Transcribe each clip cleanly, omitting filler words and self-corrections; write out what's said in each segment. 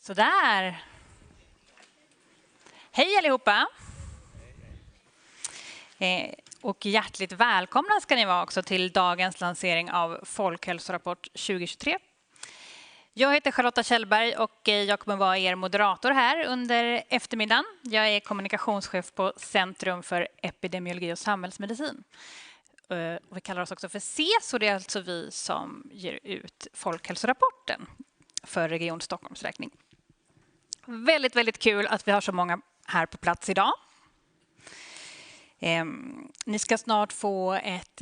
Sådär. Hej allihopa. Och hjärtligt välkomna ska ni vara också till dagens lansering av Folkhälsorapport 2023. Jag heter Charlotta Kjellberg och jag kommer vara er moderator här under eftermiddagen. Jag är kommunikationschef på Centrum för epidemiologi och samhällsmedicin. Och vi kallar oss också för CES och det är alltså vi som ger ut Folkhälsorapporten för Region Stockholms räkning. Väldigt, väldigt kul att vi har så många här på plats idag. Ni ska snart få ett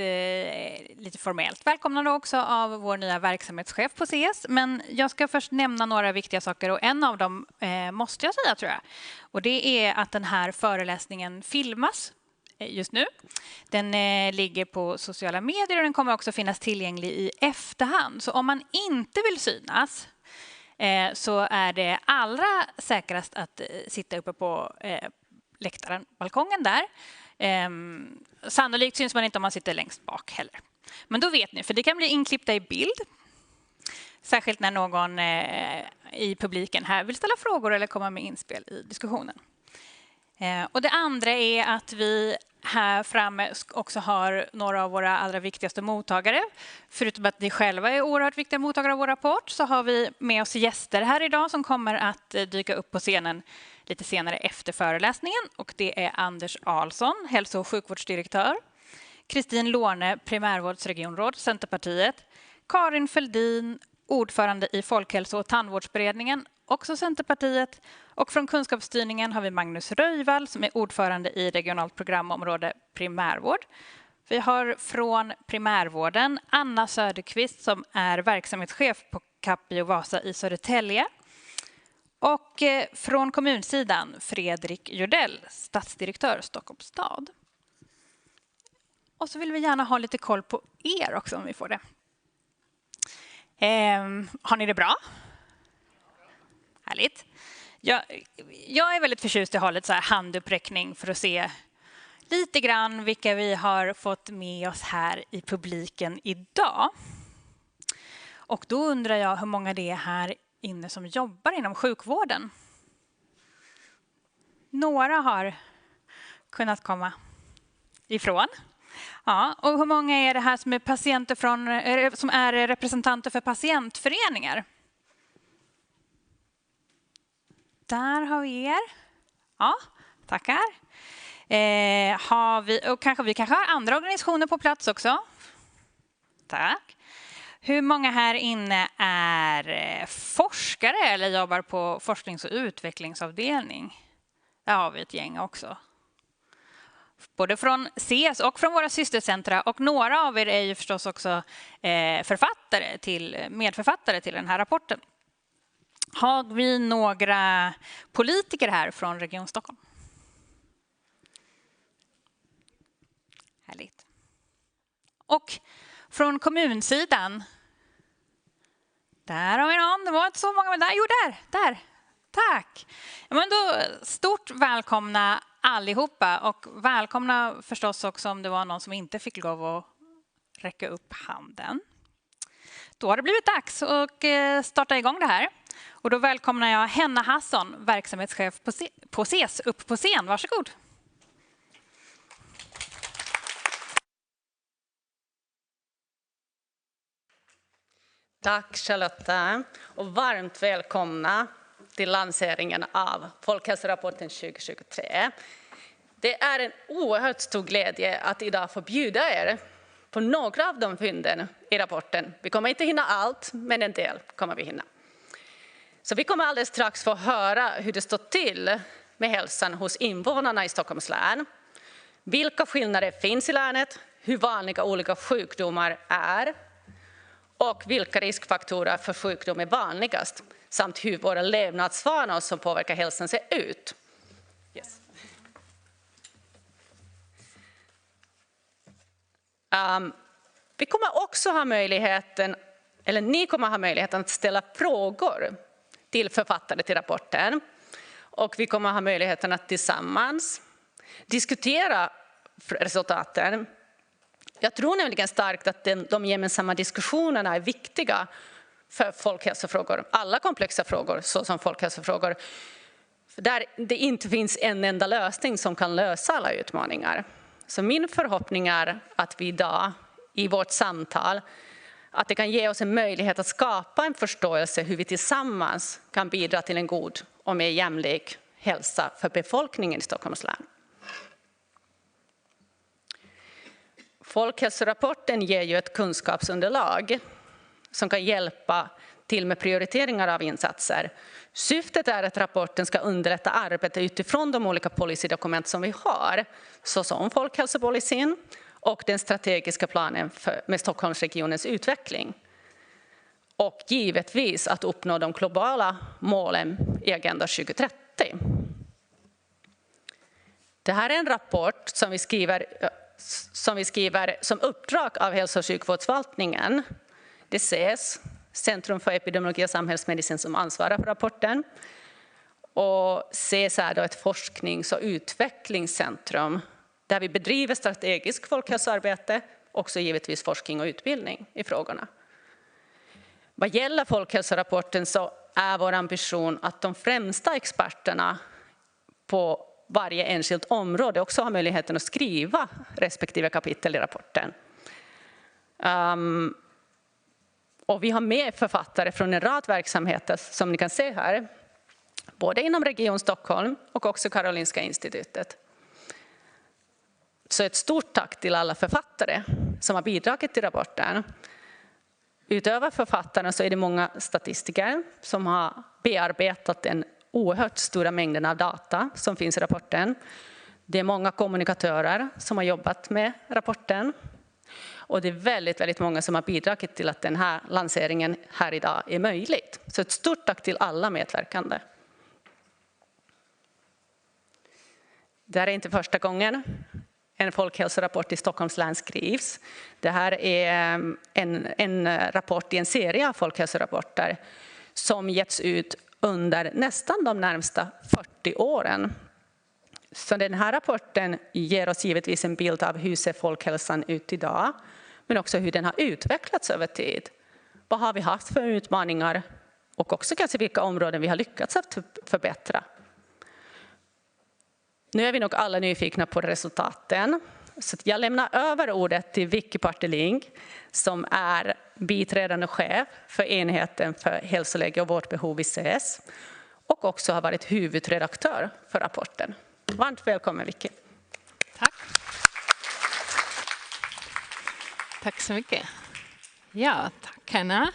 lite formellt välkomnande också av vår nya verksamhetschef på CES. Men jag ska först nämna några viktiga saker och en av dem måste jag säga tror jag. Och det är att den här föreläsningen filmas just nu. Den ligger på sociala medier och den kommer också finnas tillgänglig i efterhand. Så om man inte vill synas så är det allra säkrast att sitta uppe på läktaren, balkongen där. Sannolikt syns man inte om man sitter längst bak heller. Men då vet ni, för det kan bli inklippta i bild. Särskilt när någon i publiken här vill ställa frågor eller komma med inspel i diskussionen. Och det andra är att vi här framme också har några av våra allra viktigaste mottagare. Förutom att ni själva är oerhört viktiga mottagare av vår rapport så har vi med oss gäster här idag som kommer att dyka upp på scenen lite senare efter föreläsningen. Och det är Anders Ahlsson, hälso- och sjukvårdsdirektör. Kristin Låne, primärvårdsregionråd, Centerpartiet. Karin Fälldin, ordförande i Folkhälso- och tandvårdsberedningen, också Centerpartiet. Och från kunskapsstyrningen har vi Magnus Röjvall som är ordförande i regionalt programområde primärvård. Vi har från primärvården Anna Söderqvist som är verksamhetschef på Capio Vasa i Södertälje. Och från kommunsidan Fredrik Jordell, stadsdirektör Stockholms stad. Och så vill vi gärna ha lite koll på er också om vi får det. Har ni det bra? Härligt. Jag är väldigt förtjust i att ha lite så här handuppräckning för att se lite grann vilka vi har fått med oss här i publiken idag. Och då undrar jag hur många det är här inne som jobbar inom sjukvården. Några har kunnat komma ifrån. Ja, och hur många är det här som är patienter som är representanter för patientföreningar? Där har vi er. Ja, tackar. Vi kanske har andra organisationer på plats också. Tack. Hur många här inne är forskare eller jobbar på forsknings- och utvecklingsavdelning? Där har vi ett gäng också. Både från CES och från våra systercentra. Och några av er är ju förstås också medförfattare till den här rapporten. Har vi några politiker här från Region Stockholm? Härligt. Och från kommunsidan. Där har vi någon. Det var inte så många. Men där. Jo, där. Tack. Ja, men då, stort välkomna allihopa. Och välkomna förstås också om det var någon som inte fick lov att räcka upp handen. Då har det blivit dags att starta igång det här. Och då välkomnar jag Henna Hasson, verksamhetschef på CES, upp på scen. Varsågod. Tack Charlotta och varmt välkomna till lanseringen av Folkhälsorapporten 2023. Det är en oerhört stor glädje att idag få bjuda er på några av de fynden i rapporten. Vi kommer inte hinna allt, men en del kommer vi hinna. Så vi kommer alldeles strax få höra hur det står till med hälsan hos invånarna i Stockholms län. Vilka skillnader finns i länet, hur vanliga olika sjukdomar är och vilka riskfaktorer för sjukdom är vanligast samt hur våra levnadsvanor som påverkar hälsan ser ut. Yes. Vi kommer också ha möjligheten, eller ni kommer ha möjligheten att ställa frågor till författare till rapporten. Och vi kommer ha möjligheten att tillsammans diskutera resultaten. Jag tror nämligen starkt att de gemensamma diskussionerna är viktiga för folkhälsofrågor, alla komplexa frågor såsom folkhälsofrågor, där det inte finns en enda lösning som kan lösa alla utmaningar. Så min förhoppning är att vi idag i vårt samtal, att det kan ge oss en möjlighet att skapa en förståelse hur vi tillsammans kan bidra till en god och mer jämlik hälsa för befolkningen i Stockholms län. Folkhälsorapporten ger ju ett kunskapsunderlag som kan hjälpa till med prioriteringar av insatser. Syftet är att rapporten ska underlätta arbetet utifrån de olika policydokument som vi har, såsom folkhälsopolicyn och den strategiska planen med Stockholmsregionens utveckling. Och givetvis att uppnå de globala målen i Agenda 2030. Det här är en rapport som vi skriver som uppdrag av hälso- och sjukvårdsförvaltningen. Det ses Centrum för epidemiologi och samhällsmedicin som ansvarar för rapporten. Och CES är då ett forsknings- och utvecklingscentrum där vi bedriver strategisk folkhälsoarbete, också givetvis forskning och utbildning i frågorna. Vad gäller folkhälsorapporten så är vår ambition att de främsta experterna på varje enskilt område också har möjligheten att skriva respektive kapitel i rapporten. Och vi har med författare från en rad verksamheter som ni kan se här, både inom Region Stockholm och också Karolinska institutet. Så ett stort tack till alla författare som har bidragit till rapporten. Utöver författarna så är det många statistiker som har bearbetat den oerhört stora mängden av data som finns i rapporten. Det är många kommunikatörer som har jobbat med rapporten. Och det är väldigt många som har bidragit till att den här lanseringen här idag är möjligt. Så ett stort tack till alla medverkande. Det här är inte första gången en folkhälsorapport i Stockholms län skrivs. Det här är en rapport i en serie av folkhälsorapporter som getts ut under nästan de närmsta 40 åren. Så den här rapporten ger oss givetvis en bild av hur ser folkhälsan ut idag, men också hur den har utvecklats över tid. Vad har vi haft för utmaningar och också kanske vilka områden vi har lyckats att förbättra. Nu är vi nog alla nyfikna på resultaten. Så jag lämnar över ordet till Vicky Parteling som är biträdande chef för enheten för hälsoläge och vårdbehov i CES och också har varit huvudredaktör för rapporten. Varmt välkommen Vicky. Tack. Tack så mycket. Ja, tack Hanna.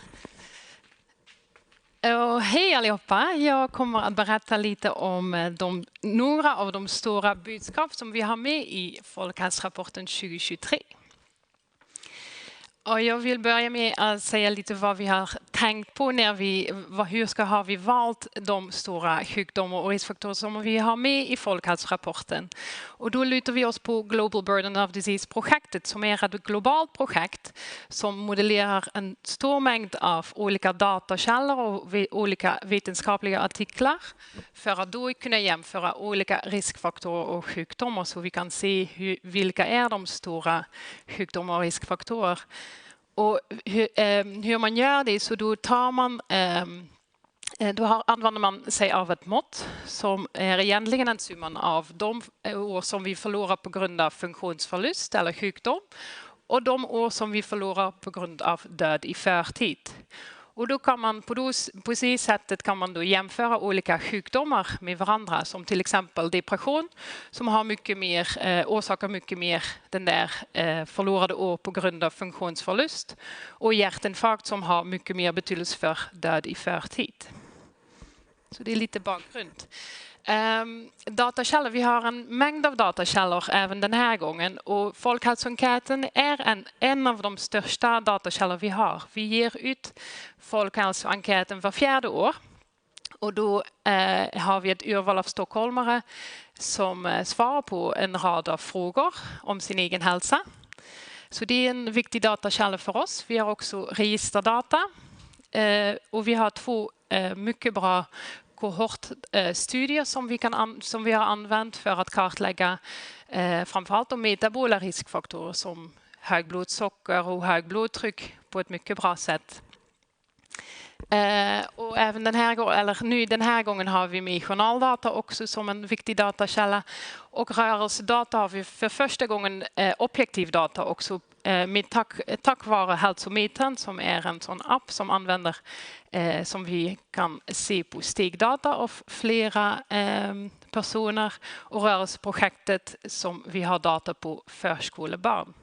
Och hej allihopa, jag kommer att berätta lite om några av de stora budskap som vi har med i Folkhälsorapporten 2023. Och jag vill börja med att säga lite vad vi har tänkt på när har vi valt de stora sjukdomar och riskfaktorer som vi har med i Folkhälsorapporten. Och då lutar vi oss på Global Burden of Disease-projektet som är ett globalt projekt som modellerar en stor mängd av olika datakällor och olika vetenskapliga artiklar för att då kunna jämföra olika riskfaktorer och sjukdomar så vi kan se vilka är de stora sjukdomar och riskfaktorer. Och hur man gör det så då använder man sig av ett mått som är egentligen en summan av de år som vi förlorar på grund av funktionsförlust eller sjukdom och de år som vi förlorar på grund av död i förtid. Och då kan man på det sättet kan man då jämföra olika sjukdomar med varandra som till exempel depression som har orsakar mycket mer den där förlorade år på grund av funktionsförlust och hjärtinfarkt som har mycket mer betydelse för död i förtid. Så det är lite bakgrund. Datakällor, vi har en mängd av datakällor även den här gången och Folkhälsoenkäten är en av de största datakällor vi har. Vi ger ut Folkhälsoenkäten var 4:e år och då har vi ett urval av stockholmare som svarar på en rad av frågor om sin egen hälsa. Så det är en viktig datakälla för oss. Vi har också registerdata och vi har 2 mycket bra kohortstudier som vi har använt för att kartlägga framförallt de metabola riskfaktorer som hög blodsocker och hög blodtryck på ett mycket bra sätt. Och även den här gången har vi med journaldata också som en viktig datakälla. Och rörelsedata har vi för första gången objektiv data också med tack vare hälsometern som är en sån app som använder som vi kan se på stegdata av flera personer och rörelseprojektet som vi har data på förskolebarn.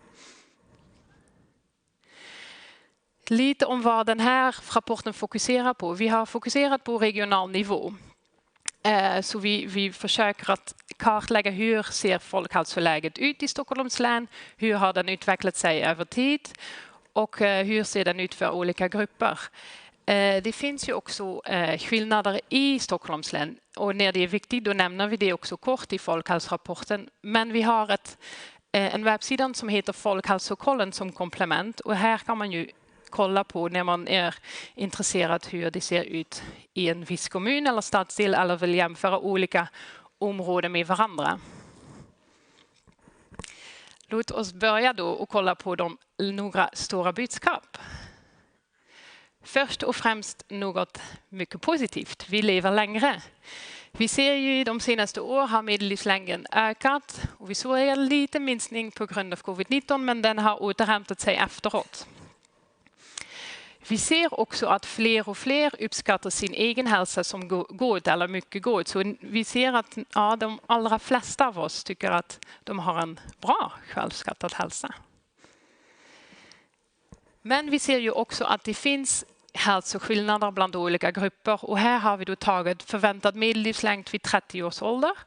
Lite om vad den här rapporten fokuserar på. Vi har fokuserat på regional nivå. Så vi försöker att kartlägga hur ser folkhälsoläget ut i Stockholms län, hur har den utvecklat sig över tid och hur ser den ut för olika grupper. Det finns ju också skillnader i Stockholms län och när det är viktigt då nämner vi det också kort i folkhälsorapporten. Men vi har en webbsida som heter Folkhälsokollen som komplement och här kan man ju kolla på när man är intresserad hur det ser ut i en viss kommun eller stadsdel eller vill jämföra olika områden med varandra. Låt oss börja då och kolla på några stora budskap. Först och främst något mycket positivt. Vi lever längre. Vi ser ju de senaste åren har medellivslängden ökat och vi såg en liten minskning på grund av covid-19 men den har återhämtat sig efteråt. Vi ser också att fler och fler uppskattar sin egen hälsa som god eller mycket god. Så vi ser att de allra flesta av oss tycker att de har en bra självskattad hälsa. Men vi ser ju också att det finns hälsoskillnader bland olika grupper. Och här har vi då tagit förväntad medellivslängd vid 30 års ålder.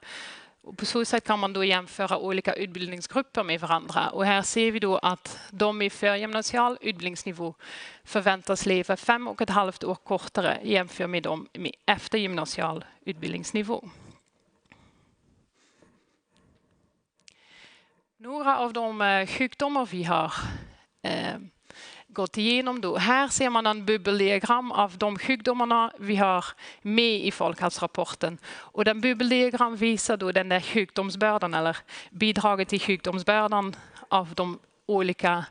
Och på så sätt kan man då jämföra olika utbildningsgrupper med varandra. Och här ser vi då att de i förgymnasial utbildningsnivå förväntas leva 5,5 år kortare jämfört med de med eftergymnasial utbildningsnivå. Några av de sjukdomar vi har gått igenom då. Här ser man en bubbeldiagram av de sjukdomarna vi har med i folkhälsorapporten. Och den bubbeldiagram visar då den där sjukdomsbördan eller bidraget till sjukdomsbördan av de olika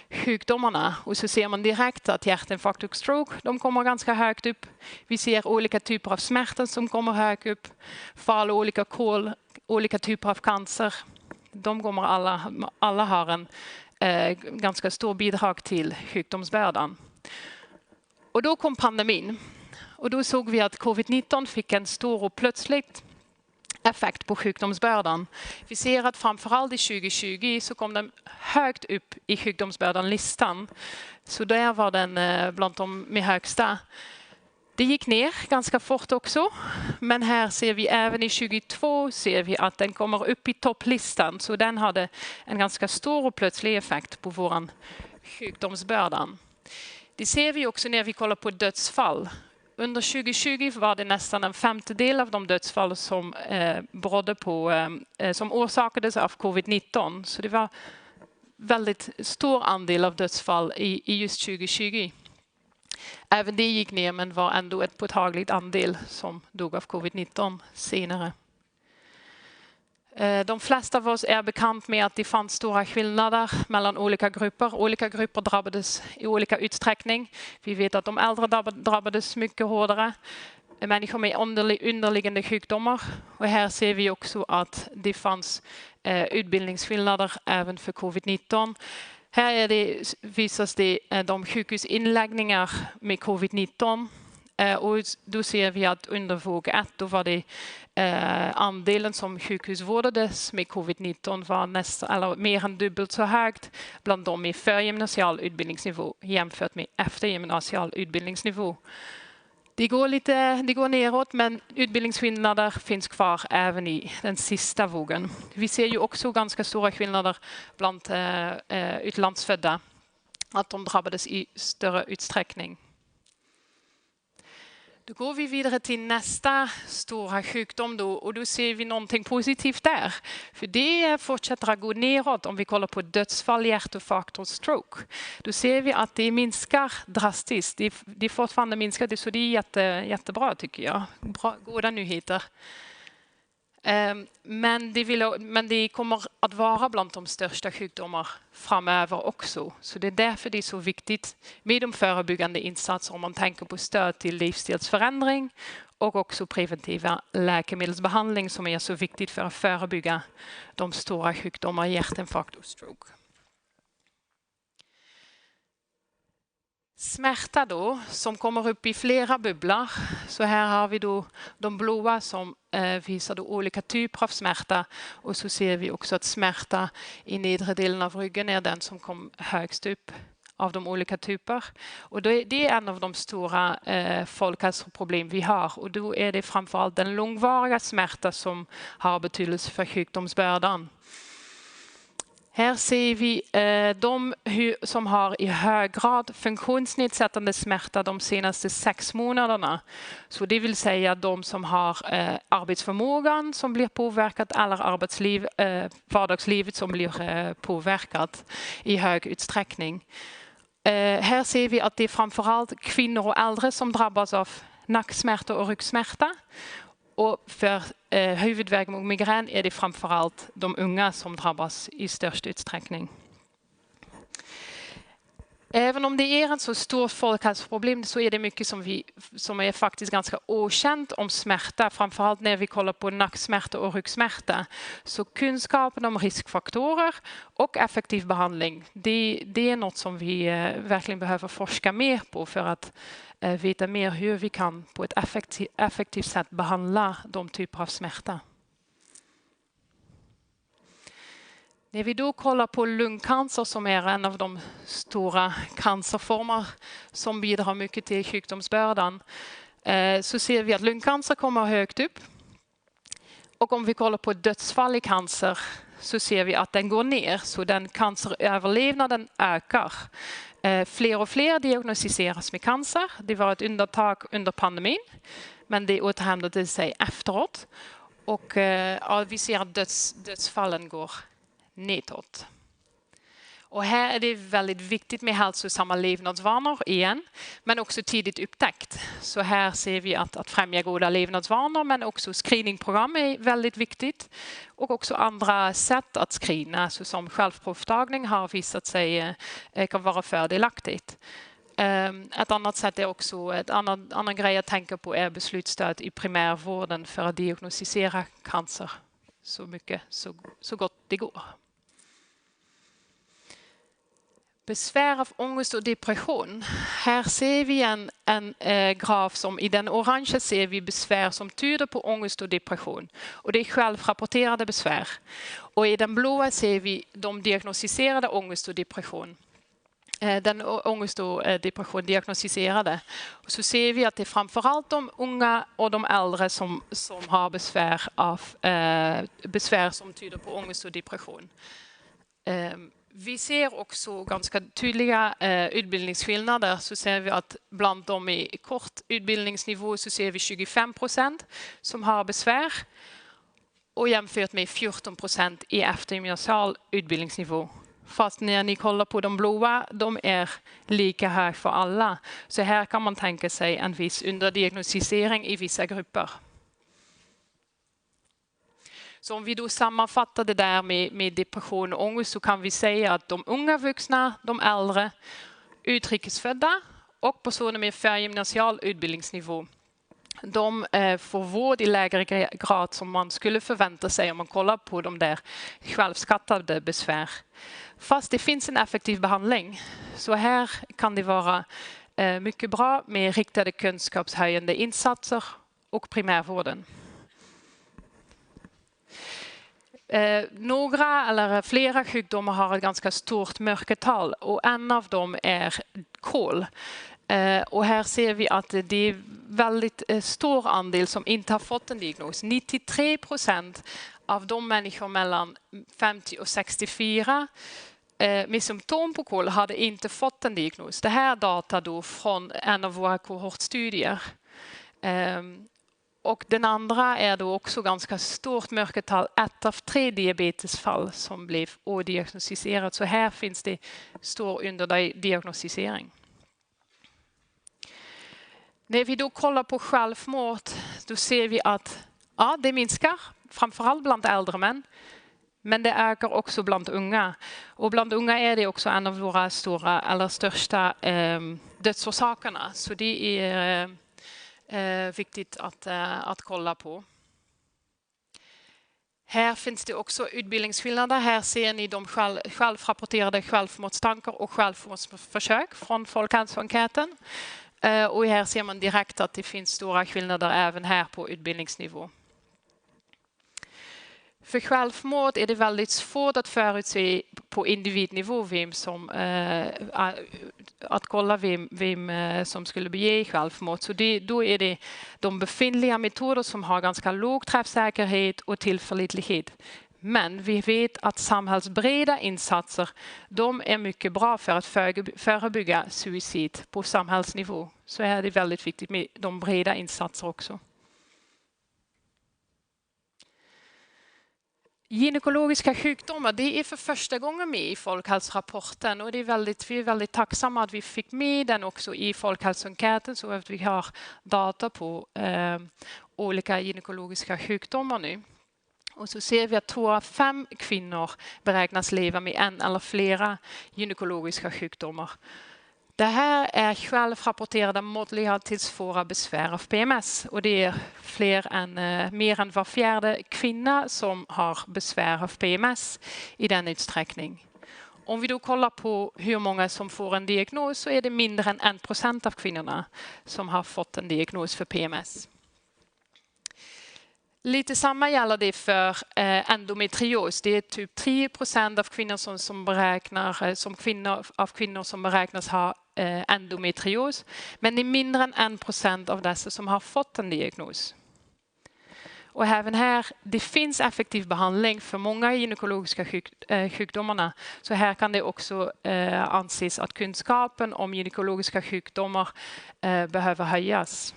sjukdomarna. Och så ser man direkt att hjärtinfarkt och stroke, de kommer ganska högt upp. Vi ser olika typer av smärtor som kommer högt upp. Fall olika kol, olika typer av cancer. De kommer alla har en ganska stor bidrag till sjukdomsbördan. Och då kom pandemin. Och då såg vi att covid-19 fick en stor och plötsligt effekt på sjukdomsbördan. Vi ser att framförallt i 2020 så kom den högt upp i sjukdomsbördan-listan. Så där var den bland de med högsta. Det gick ner ganska fort också, men här ser vi även i 2022 ser vi att den kommer upp i topplistan. Så den hade en ganska stor och plötslig effekt på våran sjukdomsbördan. Det ser vi också när vi kollar på dödsfall. Under 2020 var det nästan en femtedel av de dödsfall som som orsakades av covid-19. Så det var väldigt stor andel av dödsfall i just 2020. Även det gick ner men var ändå ett påtagligt andel som dog av covid-19 senare. De flesta av oss är bekant med att det fanns stora skillnader mellan olika grupper. Olika grupper drabbades i olika utsträckning. Vi vet att de äldre drabbades mycket hårdare. Människor med underliggande sjukdomar. Och här ser vi också att det fanns utbildningsskillnader även för covid-19. Här visas det de sjukhusinläggningar med covid-19 och då ser vi att under våg 1 då var det andelen som sjukhusvårdades med covid-19 var nästan eller mer än dubbelt så högt bland dem i förgymnasial utbildningsnivå jämfört med eftergymnasial utbildningsnivå. Det går neråt men utbildningsskillnader finns kvar även i den sista vågen. Vi ser ju också ganska stora skillnader bland utlandsfödda. Att de drabbades i större utsträckning. Då går vi vidare till nästa stora sjukdom då, och då ser vi någonting positivt där. För det fortsätter att gå neråt om vi kollar på dödsfall, hjärtinfarkt och stroke. Då ser vi att det minskar drastiskt. Det fortfarande minskar, så det är jättebra tycker jag. Goda nyheter. Men det kommer att vara bland de största sjukdomar framöver också. Så det är därför det är så viktigt med de förebyggande insatser om man tänker på stöd till livsstilsförändring och också preventiva läkemedelsbehandling som är så viktigt för att förebygga de stora sjukdomar, hjärtinfarkt och stroke. Smärta då, som kommer upp i flera bubblar. Så här har vi då de blåa som visar då olika typer av smärta. Och så ser vi också att smärta i nedre delen av ryggen är den som kom högst upp av de olika typer. Och det är en av de stora folkhälsoproblem vi har. Och då är det framförallt den långvariga smärta som har betydelse för sjukdomsbördan. Här ser vi de som har i hög grad funktionsnedsättande smärta de senaste 6 månaderna. Så det vill säga de som har arbetsförmågan som blir påverkat eller vardagslivet som blir påverkat i hög utsträckning. Här ser vi att det är framförallt kvinnor och äldre som drabbas av nacksmärta och ryggsmärta. Och för huvudvärk och migrän är det framförallt de unga som drabbas i störst utsträckning. Även om det är ett så stort folkhälsoproblem så är det mycket som är faktiskt ganska okänt om smärta. Framförallt när vi kollar på nacksmärta och ryggsmärta. Så kunskapen om riskfaktorer och effektiv behandling, det är något som vi verkligen behöver forska mer på för att veta mer hur vi kan på ett effektivt sätt behandla de typer av smärta. När vi då kollar på lungcancer som är en av de stora cancerformer som bidrar mycket till sjukdomsbördan så ser vi att lungcancer kommer högt upp. Och om vi kollar på dödsfall i cancer så ser vi att den går ner så den canceröverlevnaden ökar. Fler och fler diagnostiseras med cancer. Det var ett undantag under pandemin men det återhämtade sig efteråt. Och vi ser att dödsfallen går nedåt. Och här är det väldigt viktigt med hälsosamma levnadsvanor igen, men också tidigt upptäckt. Så här ser vi att främja goda levnadsvanor, men också screeningprogram är väldigt viktigt. Och också andra sätt att screena, så som självprovtagning har visat sig kan vara fördelaktigt. Ett annat sätt är också, annan grej att tänka på är beslutsstöd i primärvården för att diagnostisera cancer så gott det går. Besvär av ångest och depression. Här ser vi en graf som i den orange ser vi besvär som tyder på ångest och depression. Och det är självrapporterade besvär. Och i den blåa ser vi de diagnostiserade ångest och depression. Den ångest och depression diagnostiserade. Och så ser vi att det är framförallt de unga och de äldre som har besvär som tyder på ångest och depression. Vi ser också ganska tydliga utbildningsskillnader. Så ser vi att bland dem i kort utbildningsnivå så ser vi 25% som har besvär. Och jämfört med 14% i eftergymnasial utbildningsnivå. Fast när ni kollar på de blåa, de är lika hög för alla. Så här kan man tänka sig en viss underdiagnostisering i vissa grupper. Så om vi då sammanfattar det där med depression och ångest så kan vi säga att de unga vuxna, de äldre, utrikesfödda och personer med förgymnasial utbildningsnivå, de får vård i lägre grad som man skulle förvänta sig om man kollar på de där självskattade besvär. Fast det finns en effektiv behandling. Så här kan det vara mycket bra med riktade kunskapshöjande insatser och primärvården. Några eller flera sjukdomar har ett ganska stort mörkertal och en av dem är KOL. Och här ser vi att det är väldigt stor andel som inte har fått en diagnos. 93% av de människor mellan 50 och 64 med symptom på KOL hade inte fått en diagnos. Det här data då från en av våra kohortstudier. Och den andra är då också ganska stort mörkertal, 1 av 3 diabetesfall som blev odiagnostiserat. Så här finns det stor underdiagnostisering. När vi då kollar på självmord, då ser vi att det minskar framförallt bland äldre män. Men det ökar också bland unga. Och bland unga är det också en av våra största dödsorsakerna. Så det är viktigt att kolla på. Här finns det också utbildningsskillnader. Här ser ni de självrapporterade självmordstankar och självmordsförsök från Folkhälsoenkäten. Och här ser man direkt att det finns stora skillnader även här på utbildningsnivå. För självmord är det väldigt svårt att förutse på individnivå att kolla vem som skulle bege självmord. Så då är det de befintliga metoder som har ganska låg träffsäkerhet och tillförlitlighet. Men vi vet att samhällsbreda insatser, de är mycket bra för att förebygga suicid på samhällsnivå. Så är det väldigt viktigt med de breda insatser också. Gynekologiska sjukdomar, det är för första gången med i folkhälsorapporten och vi är väldigt tacksamma att vi fick med den också i folkhälsoenkäten så att vi har data på olika gynekologiska sjukdomar nu. Och så ser vi att 2 av 5 kvinnor beräknas leva med en eller flera gynekologiska sjukdomar. Det här är självrapporterade måttliga till svåra besvär av PMS och det är mer än var fjärde kvinna som har besvär av PMS i den utsträckning. Om vi då kollar på hur många som får en diagnos så är det mindre än 1% av kvinnorna som har fått en diagnos för PMS. Lite samma gäller det för endometrios. Det är typ 10% av kvinnor som beräknas ha endometrios. Men det är mindre än 1% av dessa som har fått en diagnos. Och även här, det finns effektiv behandling för många gynekologiska sjukdomarna. Så här kan det också anses att kunskapen om gynekologiska sjukdomar behöver höjas.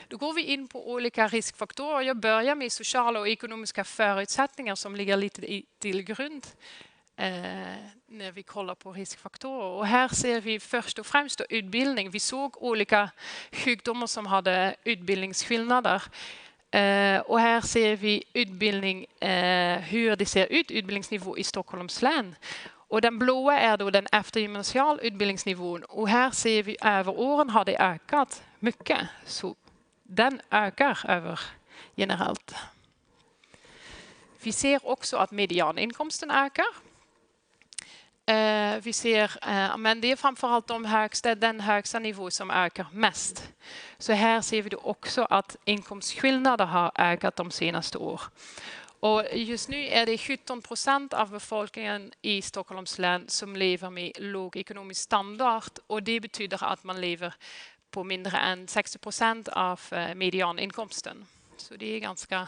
Då går vi in på olika riskfaktorer. Jag börjar med sociala och ekonomiska förutsättningar som ligger lite till grund när vi kollar på riskfaktorer. Och här ser vi först och främst utbildning. Vi såg olika sjukdomar som hade utbildningsskillnader. Och här ser vi utbildning, hur det ser ut, utbildningsnivå i Stockholms län. Och den blåa är då den eftergymnasial utbildningsnivån. Och här ser vi över åren har det ökat mycket. Så den ökar över generellt. Vi ser också att medianinkomsten ökar. Vi ser, men det är framförallt den högsta nivå som ökar mest. Så här ser vi då också att inkomstskillnader har ökat de senaste år. Och just nu är det 17% av befolkningen i Stockholms län som lever med låg ekonomisk standard. Och det betyder att man lever på mindre än 60% av medianinkomsten. Så det är ganska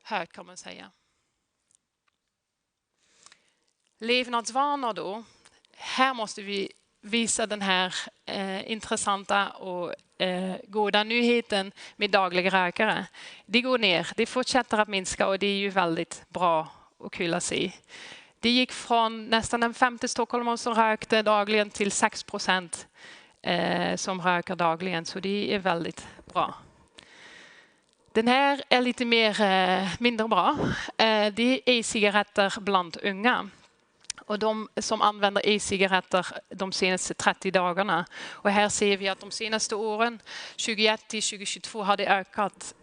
högt kan man säga. Levnadsvanor då. Här måste vi visa den här intressanta och goda nyheten med dagliga rökare. Det går ner, det fortsätter att minska och det är ju väldigt bra och kul att se. Det gick från nästan en 50 stockholmare som rökte dagligen till 6% som röker dagligen, så det är väldigt bra. Den här är lite mindre bra. Det är e-cigaretter bland unga. Och de som använder e-cigaretter de senaste 30 dagarna. Och här ser vi att de senaste åren, 2021 till 2022, har det ökat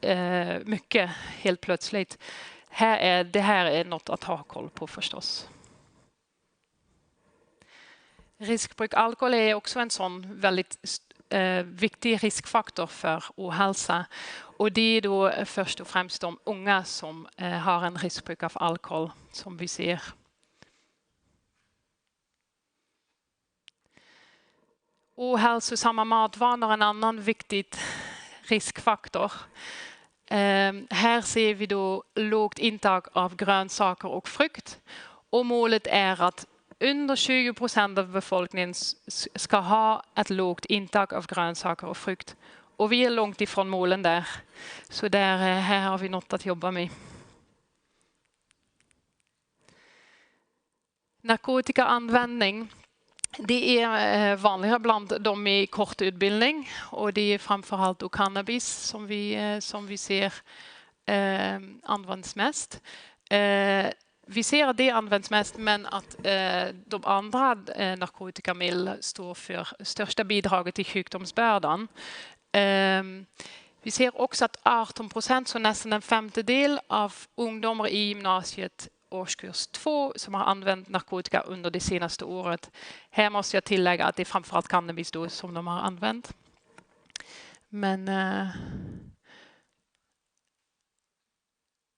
mycket helt plötsligt. Det här är något att ha koll på förstås. Riskbruk alkohol är också en sån väldigt viktig riskfaktor för ohälsa. Och det är då först och främst de unga som har en riskbruk av alkohol som vi ser. Ohälsosamma matvanor är en annan viktig riskfaktor. Här ser vi då lågt intag av grönsaker och frukt. Och målet är att under 20% av befolkningen ska ha ett lågt intag av grönsaker och frukt. Och vi är långt ifrån målen där. Så här har vi något att jobba med. Narkotikaanvändning. Det är vanligare bland de i kort utbildning och det är framförallt då cannabis som vi ser används mest. Vi ser att det används mest, men att de andra narkotikamedel står för största bidraget till sjukdomsbördan. Vi ser också att 18%, så nästan en femtedel av ungdomar i gymnasiet årskurs 2 som har använt narkotika under det senaste året. Här måste jag tillägga att det är framförallt cannabis då som de har använt. Men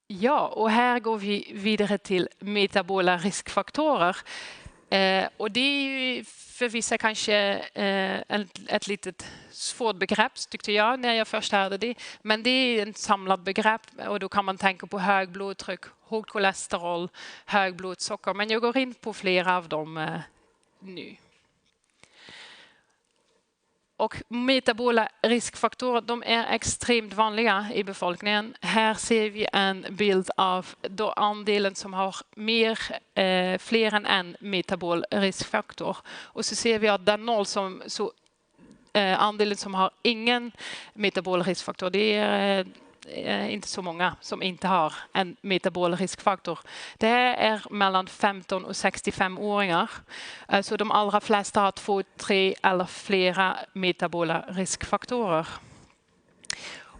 ja, och här går vi vidare till metabola riskfaktorer. Och det är ju för vissa kanske ett litet svårt begrepp tyckte jag när jag först hörde det. Men det är ett samlat begrepp och då kan man tänka på hög blodtryck, hög kolesterol, hög blodsocker. Men jag går in på flera av dem nu. Och metabola riskfaktorer, de är extremt vanliga i befolkningen. Här ser vi en bild av då andelen som har fler än en metabol riskfaktor. Och så ser vi att den noll andelen som har ingen metabol riskfaktor, det är inte så många som inte har en metabol riskfaktor. Det är mellan 15 och 65-åringar. Så de allra flesta har 2, 3 eller flera metabola riskfaktorer.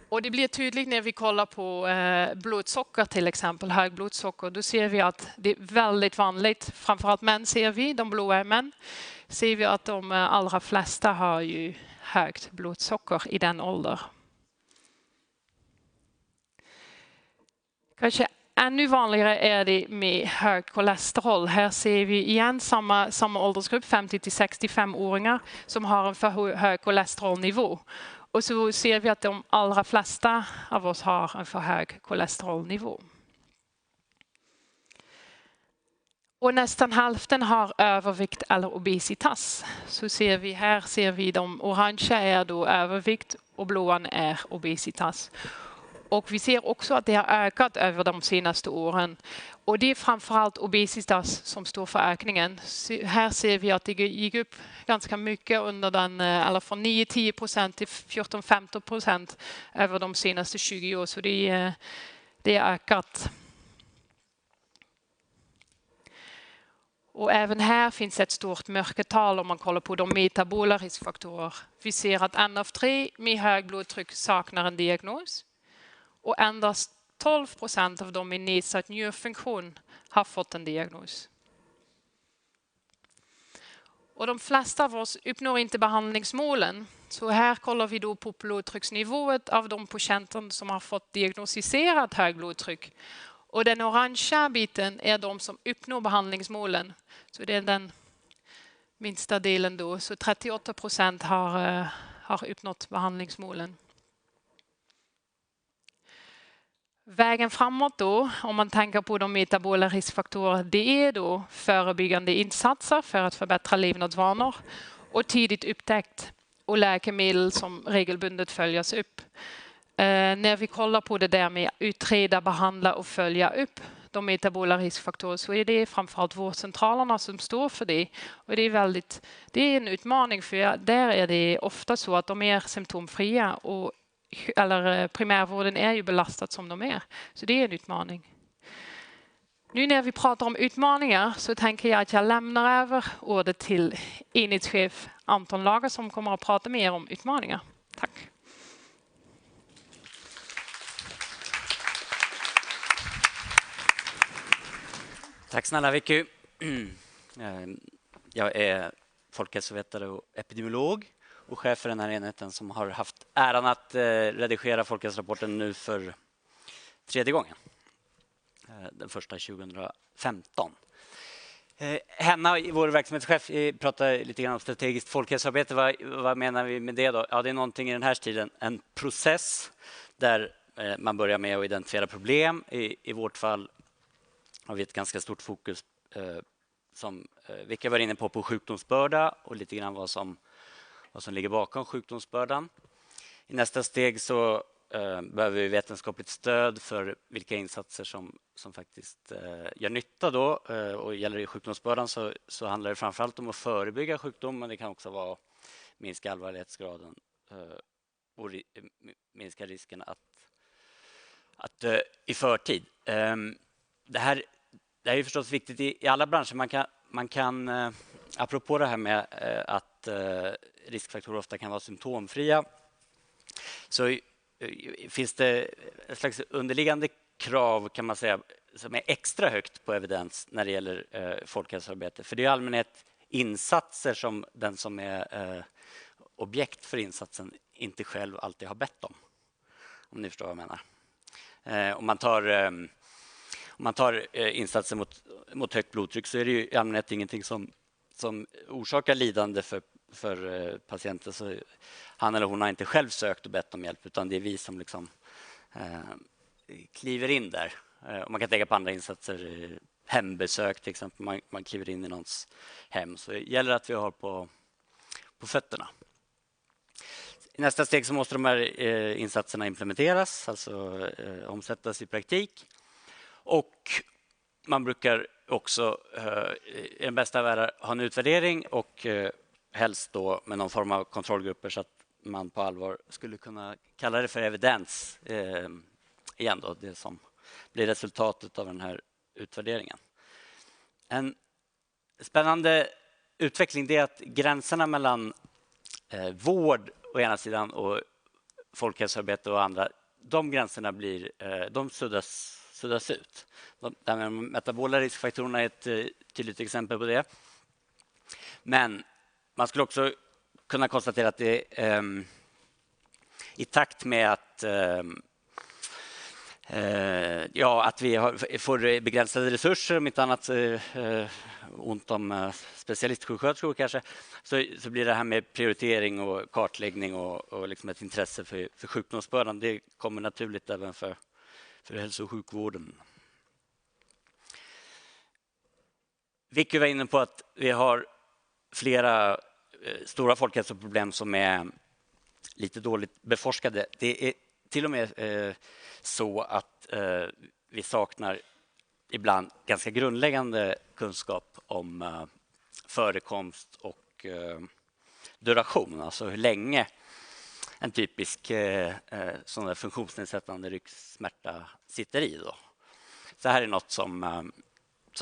Och det blir tydligt när vi kollar på blodsocker till exempel, hög blodsocker. Då ser vi att det är väldigt vanligt, framförallt män ser vi, de blåa män, ser vi att de allra flesta har ju högt blodsocker i den åldern. Kanske ännu vanligare är det med högt kolesterol. Här ser vi igen samma åldersgrupp, 50 till 65-åringar, som har en för hög kolesterolnivå. Och så ser vi att de allra flesta av oss har en för hög kolesterolnivå. Och nästan hälften har övervikt eller obesitas. Så ser vi de orangea är då övervikt och blåan är obesitas. Och vi ser också att det har ökat över de senaste åren. Och det är framförallt obesitas som står för ökningen. Här ser vi att det gick upp ganska mycket under eller från 9-10% till 14-15% över de senaste 20 åren. Så det är ökat. Och även här finns ett stort mörkertal om man kollar på de metabola riskfaktorer. Vi ser att 1 av 3 med hög blodtryck saknar en diagnos. Och endast 12% av dem med nedsatt njurfunktion har fått en diagnos. Och de flesta av oss uppnår inte behandlingsmålen. Så här kollar vi då på blodtrycksnivået av de patienter som har fått diagnostiserat hög blodtryck. Och den orangea biten är de som uppnår behandlingsmålen. Så det är den minsta delen då. Så 38% har uppnått behandlingsmålen. Vägen framåt då, om man tänker på de metabola riskfaktorer, det är då förebyggande insatser för att förbättra levnadsvanor och tidigt upptäckt och läkemedel som regelbundet följas upp. När vi kollar på det där med utreda, behandla och följa upp de metabola riskfaktorer så är det framförallt vårdcentralerna som står för det. Och det är en utmaning för där är det ofta så att de är symptomfria eller primärvården är ju belastad som de är. Så det är en utmaning. Nu när vi pratar om utmaningar så tänker jag att jag lämnar över ordet till enhetschef Anton Lager som kommer att prata mer om utmaningar. Tack. Tack snälla Vicky. Jag är folkhälsovetare och epidemiolog och chef för den här enheten som har haft äran att redigera folkhälsorapporten nu för 3:e gången. Den första 2015. Henna, vår verksamhetschef, pratar lite grann om strategiskt folkhälsoarbete. Vad menar vi med det då? Ja, det är någonting i den här stilen. En process där man börjar med att identifiera problem. I vårt fall har vi ett ganska stort fokus som Vicky var inne på sjukdomsbörda och lite grann vad som ligger bakom sjukdomsbördan. I nästa steg så behöver vi vetenskapligt stöd för vilka insatser som faktiskt gör nytta då. Och gäller det sjukdomsbördan så handlar det framförallt om att förebygga sjukdom, men det kan också vara minska allvarlighetsgraden och minska risken att dö i förtid. Det här är förstås viktigt i alla branscher. Man kan apropå det här med att riskfaktorer ofta kan vara symptomfria, så finns det ett slags underliggande krav, kan man säga, som är extra högt på evidens när det gäller folkhälsoarbete. För det är i allmänhet insatser som den som är objekt för insatsen inte själv alltid har bett om ni förstår vad jag menar. Om man tar insatser mot högt blodtryck så är det ju i allmänhet ingenting som orsakar lidande för patienten. Så han eller hon har inte själv sökt och bett om hjälp, utan det är vi som liksom kliver in där. Och man kan tänka på andra insatser, hembesök till exempel. Man kliver in i någons hem. Så det gäller att vi har på fötterna. I nästa steg så måste de här insatserna implementeras, alltså omsättas i praktik. Och man brukar också i den bästa världen ha en utvärdering och helst då med någon form av kontrollgrupper så att man på allvar skulle kunna kalla det för evidens igen då, det som blir resultatet av den här utvärderingen. En spännande utveckling är att gränserna mellan vård å ena sidan och folkhälsoarbete och andra, de gränserna de suddas ut. De metabola riskfaktorerna är ett tydligt exempel på det. Men man skulle också kunna konstatera att det i takt med att vi får begränsade resurser, om inte annat ont om specialistsjuksköterskor kanske, så blir det här med prioritering och kartläggning och liksom ett intresse för sjukdomsbördan. Det kommer naturligt även för hälso- och sjukvården. Vicky var inne på att vi har flera stora folkhälsoproblem som är lite dåligt beforskade. Det är till och med så att vi saknar ibland ganska grundläggande kunskap om förekomst och duration, alltså hur länge en typisk sån där funktionsnedsättande ryggsmärta sitter i. Då. Så här är något som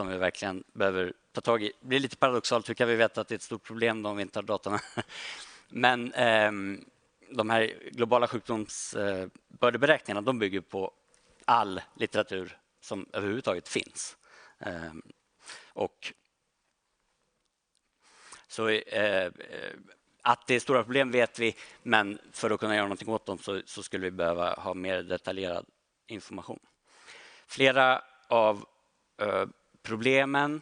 vi verkligen behöver ta tag i. Det blir lite paradoxalt, hur kan vi veta att det är ett stort problem om vi inte har datorn? Men de här globala sjukdomsbördeberäkningarna, de bygger på all litteratur som överhuvudtaget finns. Och så att det är stora problem vet vi, men för att kunna göra någonting åt dem så skulle vi behöva ha mer detaljerad information. Flera av problemen,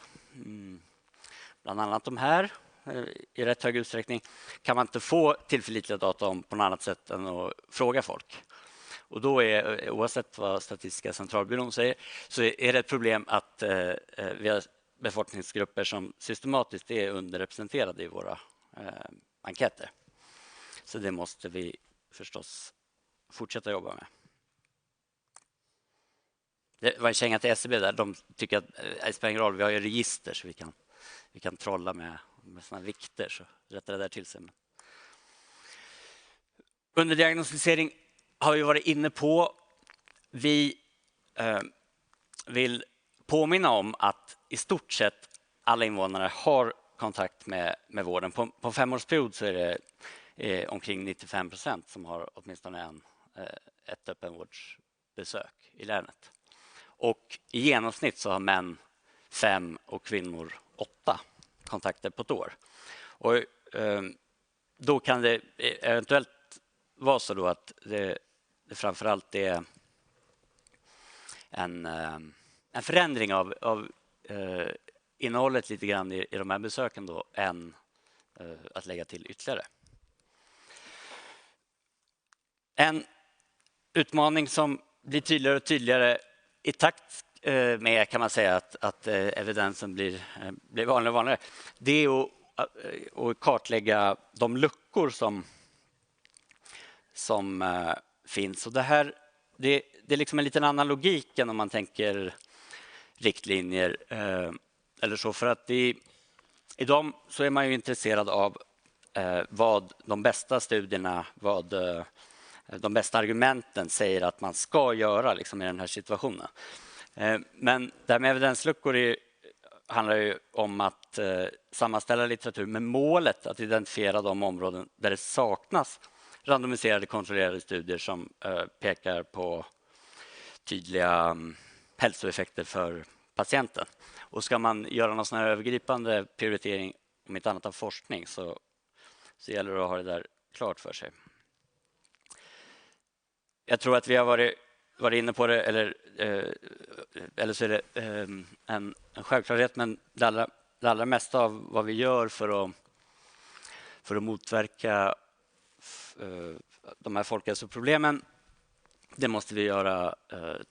bland annat de här, i rätt hög utsträckning kan man inte få tillförlitliga data om på något annat sätt än att fråga folk. Och då är, oavsett vad Statistiska centralbyrån säger, så är det ett problem att vi har befolkningsgrupper som systematiskt är underrepresenterade i våra enkäter. Så det måste vi förstås fortsätta jobba med. Det var en känga till SCB där. De tycker att det spelar ingen roll, vi har ju register så vi kan trolla med såna vikter, så rättar det där till sig. Underdiagnostisering har vi varit inne på. Vi vill påminna om att i stort sett alla invånare har kontakt med vården. På en 5-årsperiod så är det omkring 95% som har åtminstone ett öppenvårdsbesök i länet. Och i genomsnitt så har män 5 och kvinnor 8 kontakter på ett år. Och då kan det eventuellt vara så då att det framförallt är en förändring av innehållet lite grann i de här besöken då, än att lägga till ytterligare. En utmaning som blir tydligare och tydligare i takt med, kan man säga, att evidensen blir vanligare och vanligare, det är att kartlägga de luckor som finns. Och det här det är liksom en liten annan logik än om man tänker riktlinjer eller så. För att i dem så är man ju intresserad av vad de bästa studierna, vad de bästa argumenten säger att man ska göra liksom, i den här situationen. Men det här med evidensluckor handlar ju om att sammanställa litteratur med målet att identifiera de områden där det saknas randomiserade kontrollerade studier som pekar på tydliga hälsoeffekter för patienten. Och ska man göra någon sån här övergripande prioritering, om inte annat av forskning, så gäller det att ha det där klart för sig. Jag tror att vi har varit inne på det, eller så är det en självklarhet, men det allra mesta av vad vi gör för att motverka de här folkhälsoproblemen, det måste vi göra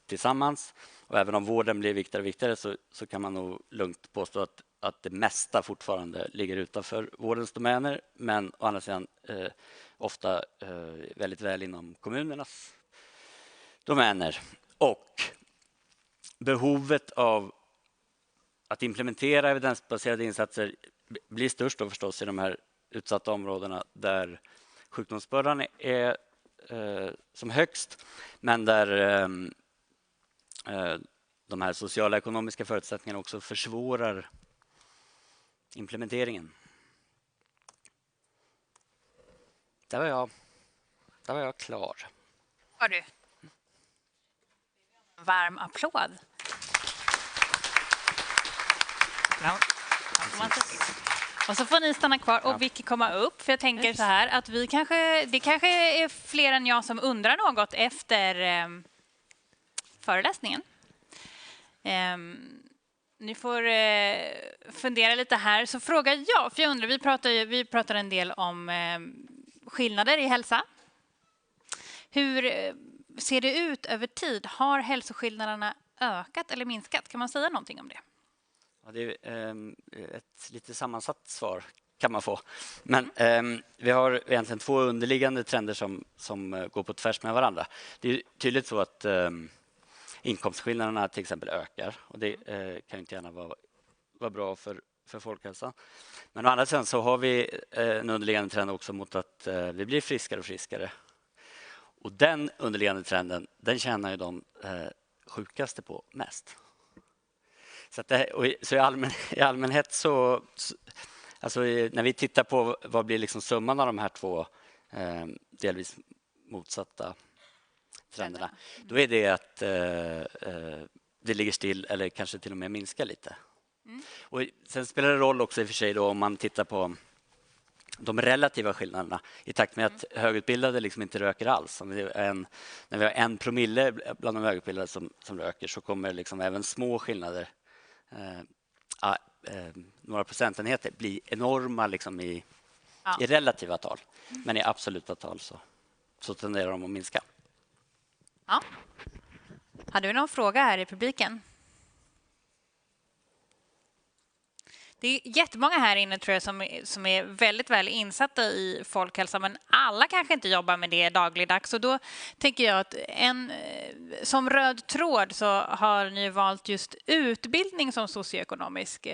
tillsammans. Och även om vården blir viktigare och viktigare så kan man nog lugnt påstå att det mesta fortfarande ligger utanför vårdens domäner, men å andra sidan ofta väldigt väl inom kommunernas domäner. Och behovet av att implementera evidensbaserade insatser blir störst då förstås i de här utsatta områdena där sjukdomsbördan är som högst, men där de här sociala och ekonomiska förutsättningarna också försvårar implementeringen. Där var jag klar. Var du? Varm applåd. Ja. Och så får ni stanna kvar och Vicky komma upp, för jag tänker så här att det kanske är fler än jag som undrar något efter föreläsningen. Ni får fundera lite här, så frågar jag, för jag undrar, vi pratar en del om skillnader i hälsa. Hur ser det ut över tid? Har hälsoskillnaderna ökat eller minskat? Kan man säga någonting om det? Ja, det är ett lite sammansatt svar kan man få. Men vi har egentligen två underliggande trender som går på tvärs med varandra. Det är tydligt så att inkomstskillnaderna till exempel ökar, och det kan inte gärna vara bra för folkhälsan. Men å andra sidan så har vi en underliggande trend också mot att vi blir friskare och friskare. Och den underliggande trenden, den tjänar ju de sjukaste på mest. Så i allmänhet så alltså när vi tittar på vad blir liksom summan av de här två delvis motsatta trenderna, då är det att det ligger still eller kanske till och med minskar lite. Och sen spelar det roll också i och för sig då, om man tittar på de relativa skillnaderna i takt med att högutbildade liksom inte röker alls. När vi har 1 promille bland de högutbildade som röker, så kommer liksom även små skillnader, några procentenheter, bli enorma liksom i relativa tal. Men i absoluta tal så tenderar de att minska. Ja. Hade vi någon fråga här i publiken? Det är jättemånga här inne tror jag som är väldigt väl insatta i folkhälsa, men alla kanske inte jobbar med det dagligdags. Och då tänker jag att som röd tråd så har ni valt just utbildning som socioekonomisk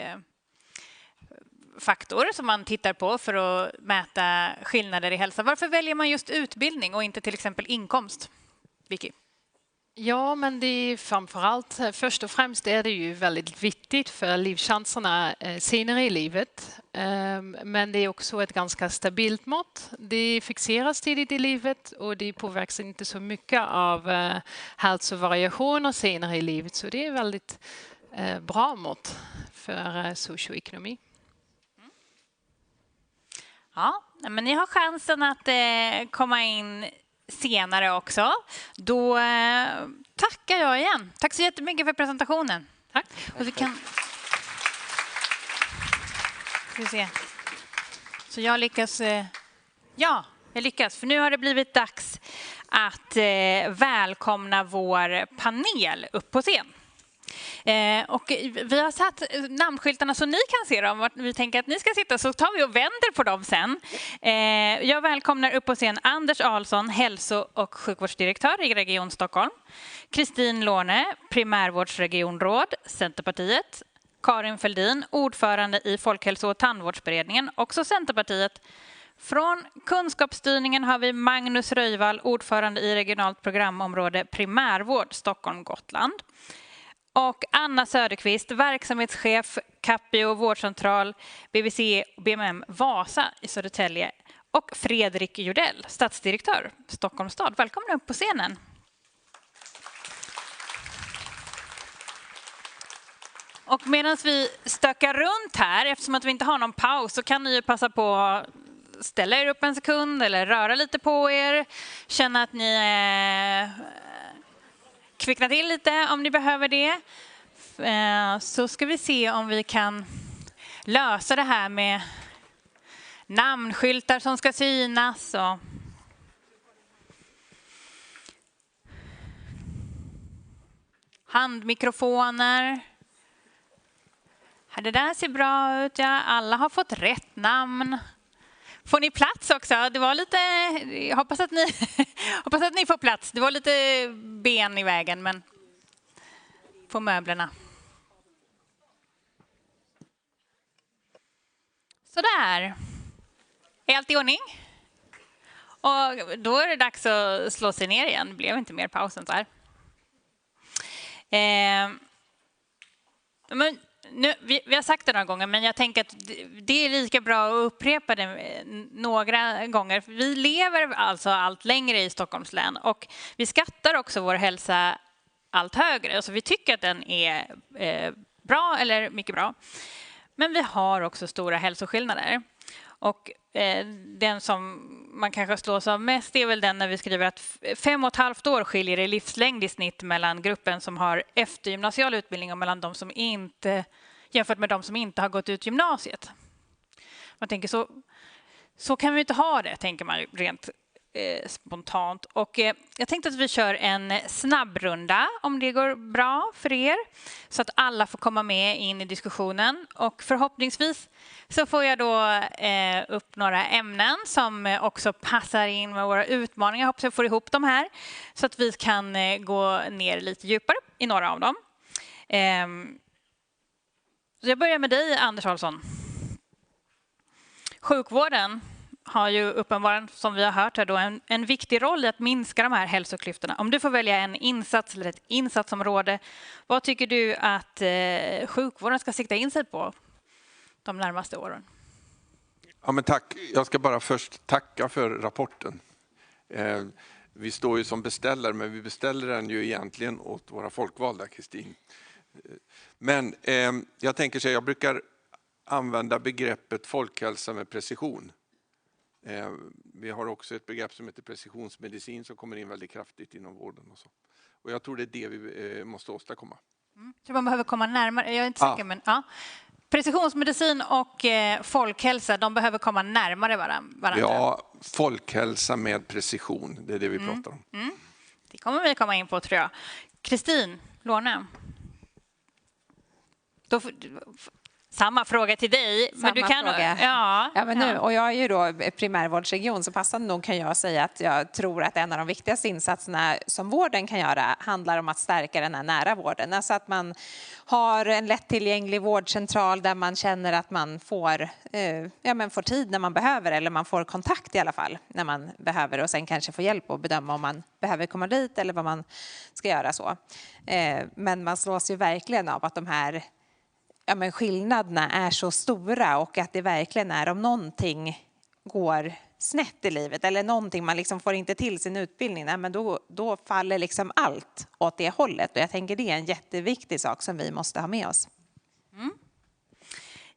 faktor som man tittar på för att mäta skillnader i hälsa. Varför väljer man just utbildning och inte till exempel inkomst? Vicky? Ja, men det är framförallt, först och främst är det ju väldigt viktigt för livschanserna senare i livet. Men det är också ett ganska stabilt mått. Det fixeras tidigt i livet och det påverkas inte så mycket av hälsovariationer senare i livet. Så det är väldigt bra mått för socioekonomi. Ja, men ni har chansen att komma in senare också. Då tackar jag igen. Tack så jättemycket för presentationen. Tack. Och vi kan... Ska vi se. Så jag lyckas... Ja, jag lyckas. För nu har det blivit dags att välkomna vår panel upp på scen. Och vi har satt namnskyltarna så ni kan se dem, vart vi tänker att ni ska sitta, så tar vi och vänder på dem sen. Jag välkomnar upp på scen Anders Ahlsson, hälso- och sjukvårdsdirektör i Region Stockholm. Kristin Låne, primärvårdsregionråd, Centerpartiet. Karin Fälldin, ordförande i Folkhälso- och tandvårdsberedningen, också Centerpartiet. Från kunskapsstyrningen har vi Magnus Röjvall, ordförande i regionalt programområde primärvård Stockholm-Gotland. Och Anna Söderqvist, verksamhetschef Capio vårdcentral BVC BMM Vasa i Södertälje. Och Fredrik Jordell, stadsdirektör Stockholms stad. Välkomna upp på scenen. Och medan vi stökar runt här, eftersom att vi inte har någon paus, så kan ni ju passa på att ställa er upp en sekund eller röra lite på er. Känna att ni kvicknar till lite om ni behöver det. Så ska vi se om vi kan lösa det här med namnskyltar som ska synas. Och handmikrofoner. Det där ser bra ut, ja. Alla har fått rätt namn. Får ni plats också? Det var lite, jag hoppas att ni får plats. Det var lite ben i vägen, men på möblerna. Så där. Är allt i ordning? Och då är det dags att slå sig ner igen. Det blev inte mer paus än så här. Men nu, vi har sagt det några gånger, men jag tänker att det är lika bra att upprepa det några gånger. Vi lever alltså allt längre i Stockholms län och vi skattar också vår hälsa allt högre. Alltså vi tycker att den är bra eller mycket bra. Men vi har också stora hälsoskillnader. Och den som man kanske slås av mest är väl den när vi skriver att 5,5 år skiljer i livslängd i snitt mellan gruppen som har eftergymnasial utbildning och mellan de som inte, jämfört med de som inte har gått ut gymnasiet. Man tänker så kan vi inte ha det, tänker man rent spontant. Och jag tänkte att vi kör en snabbrunda om det går bra för er, så att alla får komma med in i diskussionen. Och förhoppningsvis så får jag då upp några ämnen som också passar in med våra utmaningar. Jag hoppas jag får ihop dem här så att vi kan gå ner lite djupare i några av dem. Så jag börjar med dig, Anders Ahlsson. Sjukvården har ju uppenbarligen, som vi har hört här, då en viktig roll i att minska de här hälsoklyftorna. Om du får välja en insats eller ett insatsområde, vad tycker du att sjukvården ska sikta in sig på de närmaste åren? Ja, men tack. Jag ska bara först tacka för rapporten. Vi står ju som beställare, men vi beställer den ju egentligen åt våra folkvalda, Kristin. Men jag tänker så här, jag brukar använda begreppet folkhälsa med precision. Vi har också ett begrepp som heter precisionsmedicin som kommer in väldigt kraftigt inom vården och så. Och jag tror det är det vi måste åstadkomma. Så man behöver komma närmare, jag är inte säker, men ja. Precisionsmedicin och folkhälsa, de behöver komma närmare varandra. Ja, folkhälsa med precision, det är det vi pratar om. Det kommer vi komma in på, tror jag. Kristin Låne. Då samma fråga till dig. Men du kan fråga. Ja, men nu, och jag är ju då primärvårdsregion, så passande nog kan jag säga att jag tror att en av de viktigaste insatserna som vården kan göra handlar om att stärka den här nära vården. Alltså att man har en lättillgänglig vårdcentral där man känner att man får tid när man behöver, eller man får kontakt i alla fall när man behöver, och sen kanske får hjälp att bedöma om man behöver komma dit eller vad man ska göra så. Men man slås ju verkligen av att de här skillnaderna är så stora, och att det verkligen är om någonting går snett i livet eller någonting man liksom får inte till sin utbildning, men då faller liksom allt åt det hållet. Och jag tänker det är en jätteviktig sak som vi måste ha med oss.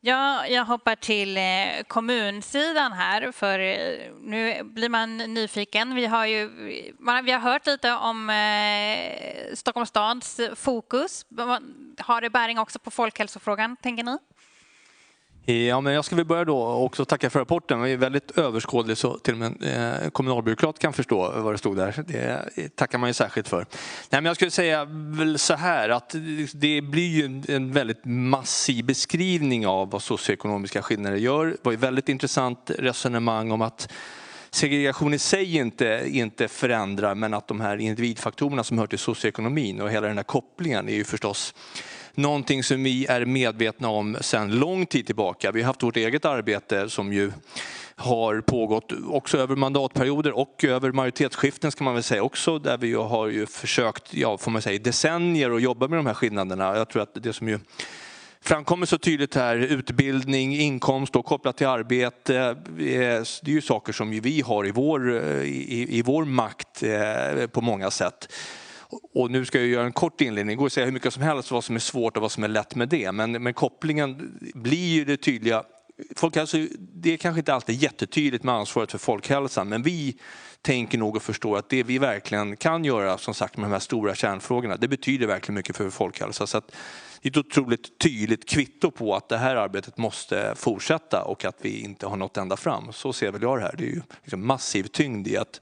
Ja, jag hoppar till kommunsidan här, för nu blir man nyfiken. Vi har hört lite om Stockholms stads fokus. Har det bäring också på folkhälsofrågan, tänker ni? Ja, men jag ska väl börja då också tacka för rapporten. Den är väldigt överskådlig så till och med en kommunalbyråkrat kan förstå vad det stod där. Det tackar man ju särskilt för. Nej, men jag skulle säga väl så här att det blir ju en väldigt massiv beskrivning av vad socioekonomiska skillnader gör. Det var ju väldigt intressant resonemang om att segregation i sig inte förändrar, men att de här individfaktorerna som hör till socioekonomin och hela den här kopplingen är ju förstås någonting som vi är medvetna om sedan lång tid tillbaka. Vi har haft vårt eget arbete som ju har pågått också över mandatperioder och över majoritetsskiften ska man väl säga också, där vi har ju försökt, får man säga, decennier att jobba med de här skillnaderna. Jag tror att det som ju framkommer så tydligt här, utbildning, inkomst och kopplat till arbete, det är ju saker som vi har i vår makt på många sätt. Och nu ska jag göra en kort inledning. Det går att säga hur mycket som helst vad som är svårt och vad som är lätt med det. Men kopplingen blir ju det tydliga. Det är kanske inte alltid jättetydligt med ansvaret för folkhälsan. Men vi tänker nog och förstår att det vi verkligen kan göra, som sagt, med de här stora kärnfrågorna, det betyder verkligen mycket för folkhälsa. Så att det är ett otroligt tydligt kvitto på att det här arbetet måste fortsätta och att vi inte har nått ända fram. Så ser väl jag det här. Det är ju liksom massiv tyngd i att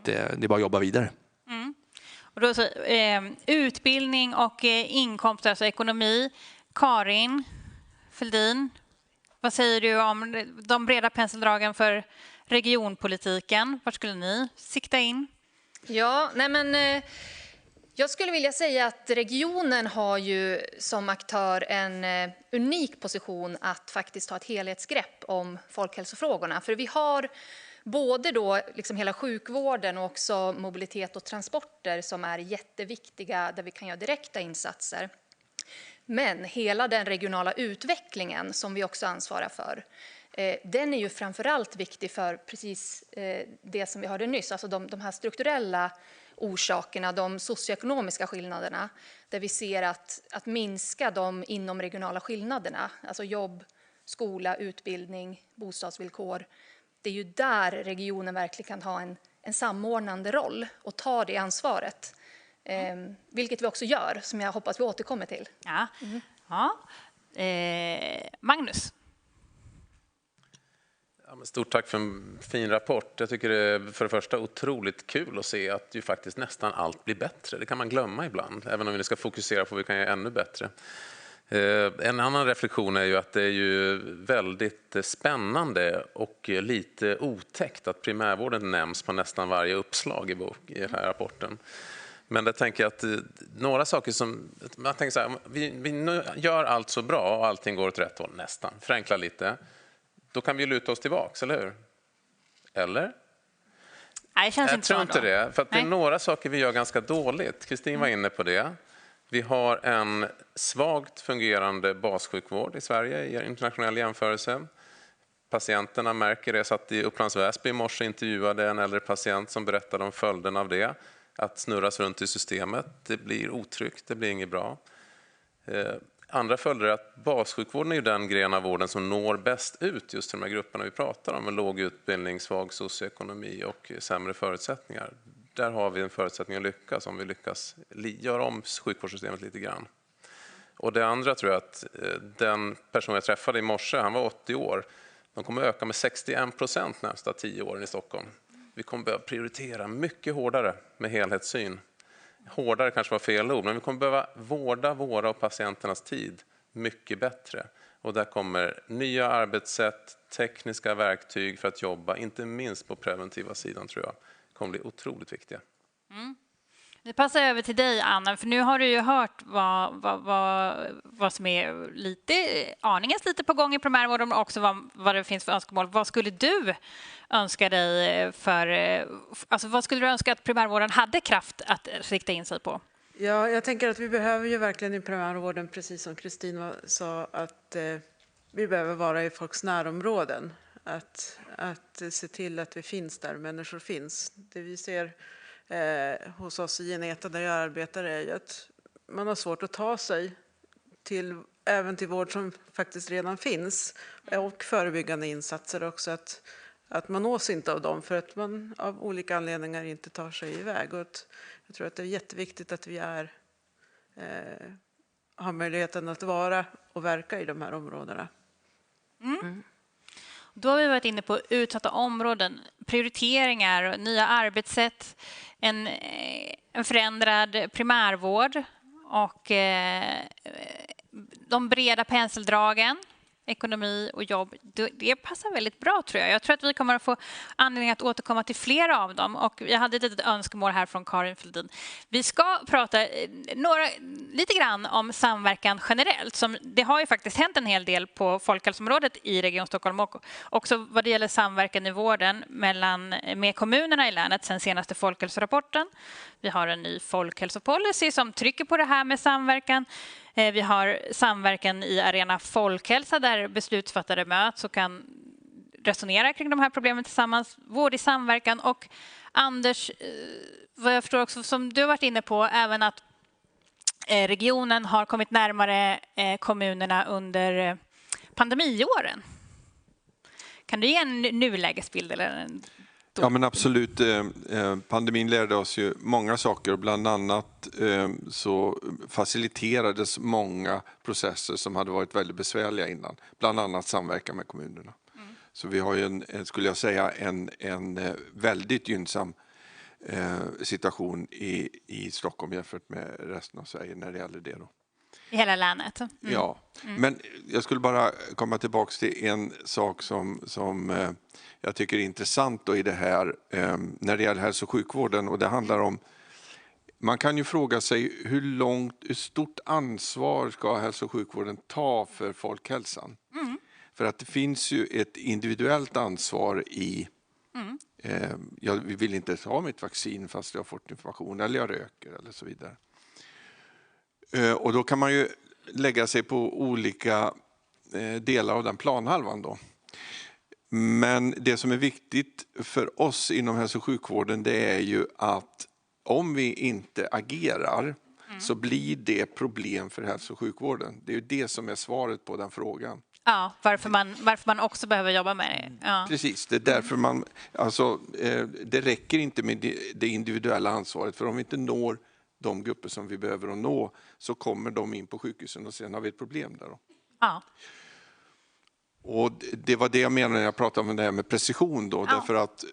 det är bara att jobba vidare. Och då så, utbildning och inkomst, alltså ekonomi. Karin Fälldin, vad säger du om de breda penseldragen för regionpolitiken? Var skulle ni sikta in? Ja, jag skulle vilja säga att regionen har ju som aktör en unik position att faktiskt ta ett helhetsgrepp om folkhälsofrågorna. För vi har både då liksom hela sjukvården och också mobilitet och transporter som är jätteviktiga där vi kan göra direkta insatser. Men hela den regionala utvecklingen som vi också ansvarar för, den är ju framförallt viktig för precis det som vi hörde nyss, alltså de här strukturella orsakerna, de socioekonomiska skillnaderna, där vi ser att minska de inomregionala skillnaderna, alltså jobb, skola, utbildning, bostadsvillkor. Det är ju där regionen verkligen kan ha en samordnande roll och ta det ansvaret. Vilket vi också gör, som jag hoppas vi återkommer till. Ja. Ja. Magnus? Ja, men stort tack för en fin rapport. Jag tycker det är för det första otroligt kul att se att ju faktiskt nästan allt blir bättre. Det kan man glömma ibland, även om vi ska fokusera på vad vi kan göra ännu bättre. En annan reflektion är ju att det är ju väldigt spännande och lite otäckt att primärvården nämns på nästan varje uppslag i den här rapporten. Men det tänker jag att några saker som man tänker så här, vi gör allt så bra och allting går åt rätt håll nästan, förenkla lite. Då kan vi luta oss tillbaka, eller hur? Eller? Nej, det känns jag inte tror så inte då. Det, för att det är några saker vi gör ganska dåligt. Kristin var inne på det. Vi har en svagt fungerande bassjukvård i Sverige i internationell jämförelse. Patienterna märker det. Jag satt i Upplands Väsby i morse och intervjuade en äldre patient som berättade om följden av det. Att snurras runt i systemet. Det blir otryggt, det blir inget bra. Andra följder är att bassjukvården är ju den gren av vården som når bäst ut just till de här grupperna vi pratar om. Med låg utbildning, svag socioekonomi och sämre förutsättningar. Där har vi en förutsättning att lyckas om vi lyckas göra om sjukvårdssystemet lite grann. Och det andra tror jag att den person jag träffade i morse, han var 80 år. De kommer öka med 61% nästa 10 åren i Stockholm. Vi kommer behöva prioritera mycket hårdare med helhetssyn. Hårdare kanske var fel ord, men vi kommer behöva vårda våra och patienternas tid mycket bättre. Och där kommer nya arbetssätt, tekniska verktyg för att jobba, inte minst på preventiva sidan tror jag, kommer bli otroligt viktiga. Nu passar jag över till dig, Anna, för nu har du ju hört vad som är aningens lite på gång i primärvården och också vad det finns för önskemål. Vad skulle du önska dig vad skulle du önska att primärvården hade kraft att rikta in sig på? Ja, jag tänker att vi behöver ju verkligen i primärvården, precis som Kristin sa, att vi behöver vara i folks närområden. Att se till att vi finns där människor finns. Det vi ser hos oss i Geneta där jag arbetar är ju att man har svårt att ta sig även till vård som faktiskt redan finns och förebyggande insatser också, att man nås inte av dem för att man av olika anledningar inte tar sig iväg. Och jag tror att det är jätteviktigt att vi har möjligheten att vara och verka i de här områdena. Då har vi varit inne på utsatta områden, prioriteringar, nya arbetssätt, en förändrad primärvård och de breda penseldragen, ekonomi och jobb. Det passar väldigt bra, tror jag. Jag tror att vi kommer att få anledning att återkomma till flera av dem. Och jag hade ett litet önskemål här från Karin Fälldin. Vi ska prata lite grann om samverkan generellt. Det har ju faktiskt hänt en hel del på folkhälsoområdet i Region Stockholm och också vad det gäller samverkan i vården med kommunerna i länet sen senaste folkhälsorapporten. Vi har en ny folkhälsopolicy som trycker på det här med samverkan. Vi har samverkan i Arena Folkhälsa där beslutsfattare möts och kan resonera kring de här problemen tillsammans. Vård i samverkan och Anders, vad jag förstår också som du har varit inne på, även att regionen har kommit närmare kommunerna under pandemiåren. Kan du ge en nulägesbild eller en... Ja, men absolut. Pandemin lärde oss ju många saker och bland annat så faciliterades många processer som hade varit väldigt besvärliga innan. Bland annat samverkan med kommunerna. Så vi har ju skulle jag säga, en väldigt gynnsam situation i Stockholm jämfört med resten av Sverige när det gäller det då. I hela länet? Ja, men jag skulle bara komma tillbaka till en sak som jag tycker är intressant då i det här när det gäller hälso- och sjukvården, och det handlar om, man kan ju fråga sig hur stort ansvar ska hälso- och sjukvården ta för folkhälsan? För att det finns ju ett individuellt ansvar i jag vill inte ta mitt vaccin fast jag har fått information, eller jag röker eller så vidare. Och då kan man ju lägga sig på olika delar av den planhalvan då. Men det som är viktigt för oss inom hälso- och sjukvården, det är ju att om vi inte agerar så blir det problem för hälso- och sjukvården. Det är ju det som är svaret på den frågan. Ja, varför man också behöver jobba med det. Ja. Precis, det är därför det räcker inte med det individuella ansvaret, för om vi inte når de grupper som vi behöver att nå så kommer de in på sjukhusen och sen har vi ett problem där då. Ja. Och det var det jag menade när jag pratade om det här med precision då, därför att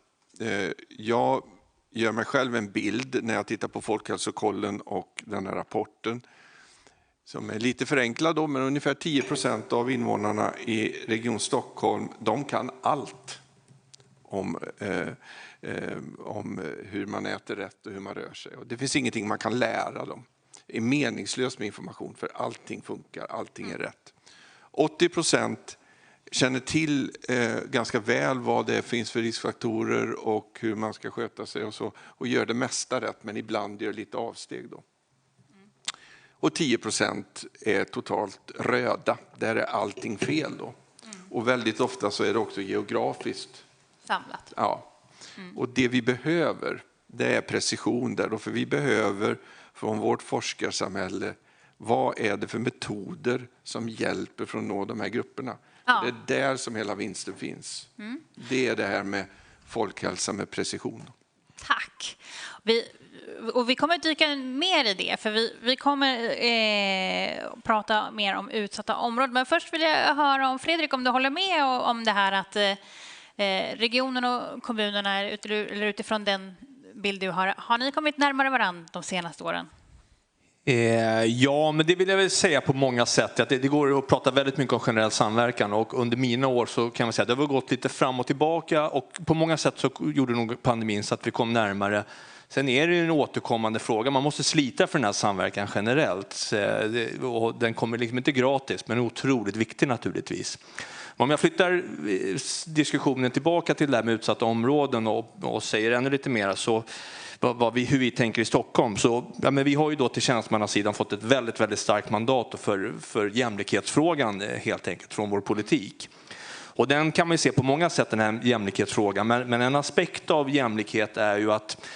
jag gör mig själv en bild när jag tittar på Folkhälsokollen och den här rapporten som är lite förenklad då, men ungefär 10% av invånarna i Region Stockholm, de kan allt om hur man äter rätt och hur man rör sig. Och det finns ingenting man kan lära dem. Det är meningslöst med information, för allting funkar, allting är rätt. 80% känner till ganska väl vad det finns för riskfaktorer och hur man ska sköta sig och så, och gör det mesta rätt, men ibland gör lite avsteg då. Och 10% är totalt röda, där är allting fel då. Och väldigt ofta så är det också geografiskt samlat. Ja. Och det vi behöver, det är precision där då, för vi behöver från vårt forskarsamhälle, vad är det för metoder som hjälper för att nå de här grupperna? Ja. Det är där som hela vinsten finns. Det är det här med folkhälsa med precision. Tack. Vi kommer dyka mer i det, för vi kommer prata mer om utsatta områden. Men först vill jag höra om Fredrik, om du håller med om det här att regionen och kommunerna, eller utifrån den bild du har ni kommit närmare varandra de senaste åren? Ja, men det vill jag väl säga på många sätt. Att det går att prata väldigt mycket om generell samverkan, och under mina år så kan man säga att det har gått lite fram och tillbaka, och på många sätt så gjorde nog pandemin så att vi kom närmare. Sen är det en återkommande fråga. Man måste slita för den här samverkan generellt. Och den kommer liksom inte gratis, men är otroligt viktig naturligtvis. Om jag flyttar diskussionen tillbaka till det här med utsatta områden och säger ännu lite mer så hur vi tänker i Stockholm, så men vi har ju då till tjänstemannasidan fått ett väldigt, väldigt starkt mandat för jämlikhetsfrågan helt enkelt från vår politik. Och den kan man se på många sätt, den här jämlikhetsfrågan, men en aspekt av jämlikhet är ju att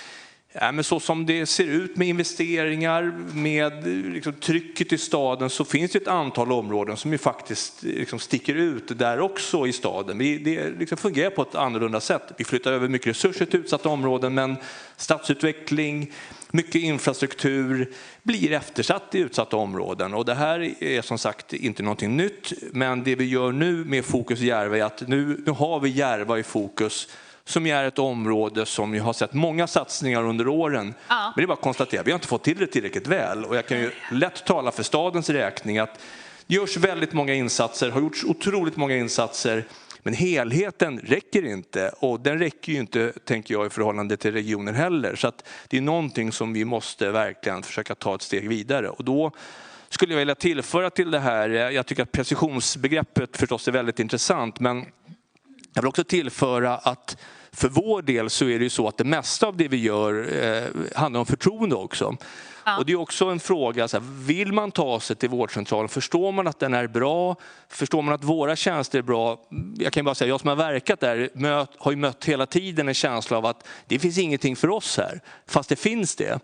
Ja, men så som det ser ut med investeringar, med liksom trycket i staden, så finns det ett antal områden som ju faktiskt liksom sticker ut där också i staden. Det liksom fungerar på ett annorlunda sätt. Vi flyttar över mycket resurser till utsatta områden, men stadsutveckling, mycket infrastruktur blir eftersatt i utsatta områden. Och det här är som sagt inte någonting nytt, men det vi gör nu med Fokus Järva är att nu har vi Järva i fokus, som är ett område som ju har sett många satsningar under åren. Ja. Men det är bara att konstatera, vi har inte fått till det tillräckligt väl. Och jag kan ju lätt tala för stadens räkning att det görs väldigt många insatser, har gjorts otroligt många insatser. Men helheten räcker inte, och den räcker ju inte, tänker jag, i förhållande till regionen heller. Så att det är någonting som vi måste verkligen försöka ta ett steg vidare. Och då skulle jag vilja tillföra till det här, jag tycker att precisionsbegreppet förstås är väldigt intressant, men jag vill också tillföra att för vår del så är det ju så att det mesta av det vi gör handlar om förtroende också. Ja. Och det är också en fråga, så här, vill man ta sig till vårdcentralen, förstår man att den är bra, förstår man att våra tjänster är bra? Jag kan bara säga, jag som har verkat där har ju mött hela tiden en känsla av att det finns ingenting för oss här, fast det finns det.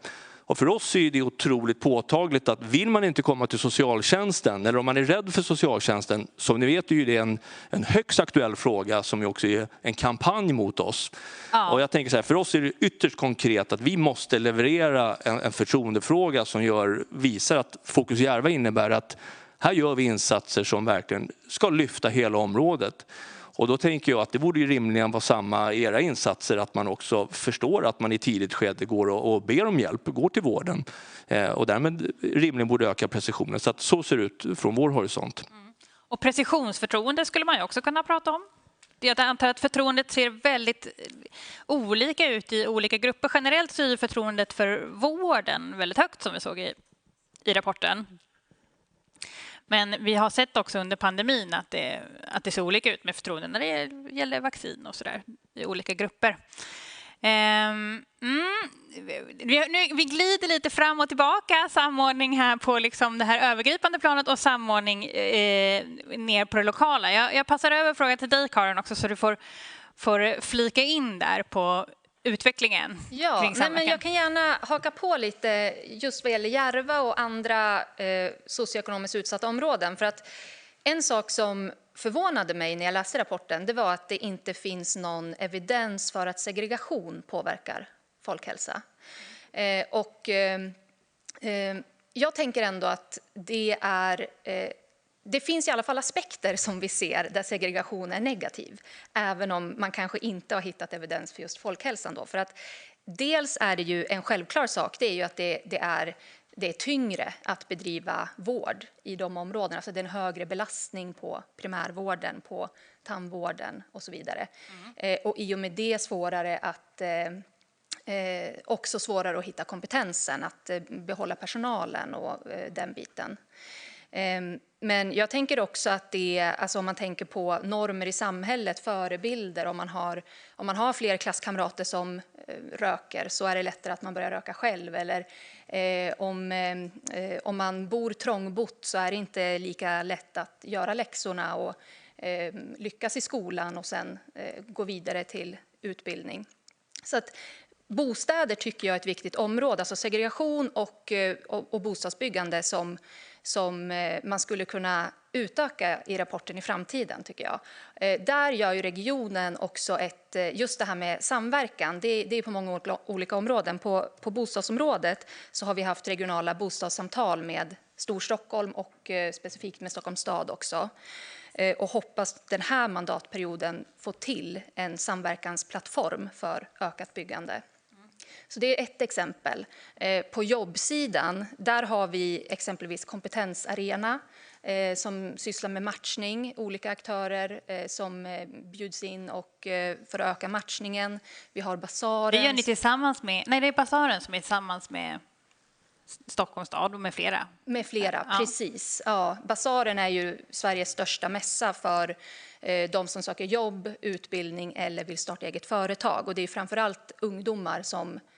Och för oss är det otroligt påtagligt att vill man inte komma till socialtjänsten, eller om man är rädd för socialtjänsten, som ni vet är ju det en högst aktuell fråga som ju också är en kampanj mot oss. Ja. Och jag tänker så här, för oss är det ytterst konkret att vi måste leverera en förtroendefråga som visar att Fokus Järva innebär att här gör vi insatser som verkligen ska lyfta hela området. Och då tänker jag att det borde ju rimligen vara samma era insatser, att man också förstår att man i tidigt skede går och ber om hjälp, går till vården. Och därmed rimligen borde öka precisionen. Så att så ser det ut från vår horisont. Mm. Och precisionsförtroende skulle man ju också kunna prata om. Jag antar att förtroendet ser väldigt olika ut i olika grupper. Generellt så är förtroendet för vården väldigt högt, som vi såg i rapporten. Men vi har sett också under pandemin att det ser olika ut med förtroende när det gäller vaccin och så där i olika grupper. Vi glider lite fram och tillbaka, samordning här på liksom det här övergripande planet och samordning ner på det lokala. Jag passar över frågan till dig, Karin, också, så du får flika in där på utvecklingen. Ja, men jag kan gärna haka på lite just vad gäller Järva och andra socioekonomiskt utsatta områden. För att en sak som förvånade mig när jag läste rapporten, det var att det inte finns någon evidens för att segregation påverkar folkhälsa. Jag tänker ändå att det finns i alla fall aspekter som vi ser där segregation är negativ, även om man kanske inte har hittat evidens för just folkhälsan då. För att dels är det ju en självklar sak, det är ju att det är tyngre att bedriva vård i de områdena. Alltså det är en högre belastning på primärvården, på tandvården och så vidare. Och i och med det också svårare att hitta kompetensen, att behålla personalen och den biten. Men jag tänker också att alltså om man tänker på normer i samhället, förebilder, om man har fler klasskamrater som röker, så är det lättare att man börjar röka själv. Eller om man bor trångbott, så är det inte lika lätt att göra läxorna och lyckas i skolan och sen gå vidare till utbildning. Så att bostäder tycker jag är ett viktigt område, alltså segregation och bostadsbyggande som man skulle kunna utöka i rapporten i framtiden, tycker jag. Där gör ju regionen också just det här med samverkan, det är på många olika områden. På bostadsområdet så har vi haft regionala bostadssamtal med Storstockholm och specifikt med Stockholms stad också. Och hoppas den här mandatperioden få till en samverkansplattform för ökat byggande. Så det är ett exempel. På jobbsidan, där har vi exempelvis Kompetensarena som sysslar med matchning, olika aktörer som bjuds in och för att öka matchningen. Vi har Basaren. Det gör ni tillsammans med, nej, det är Basaren som är tillsammans med Stockholms stad och med flera. Med flera, ja. Precis. Ja, Basaren är ju Sveriges största mässa för de som söker jobb, utbildning eller vill starta eget företag. Och det är framförallt ungdomar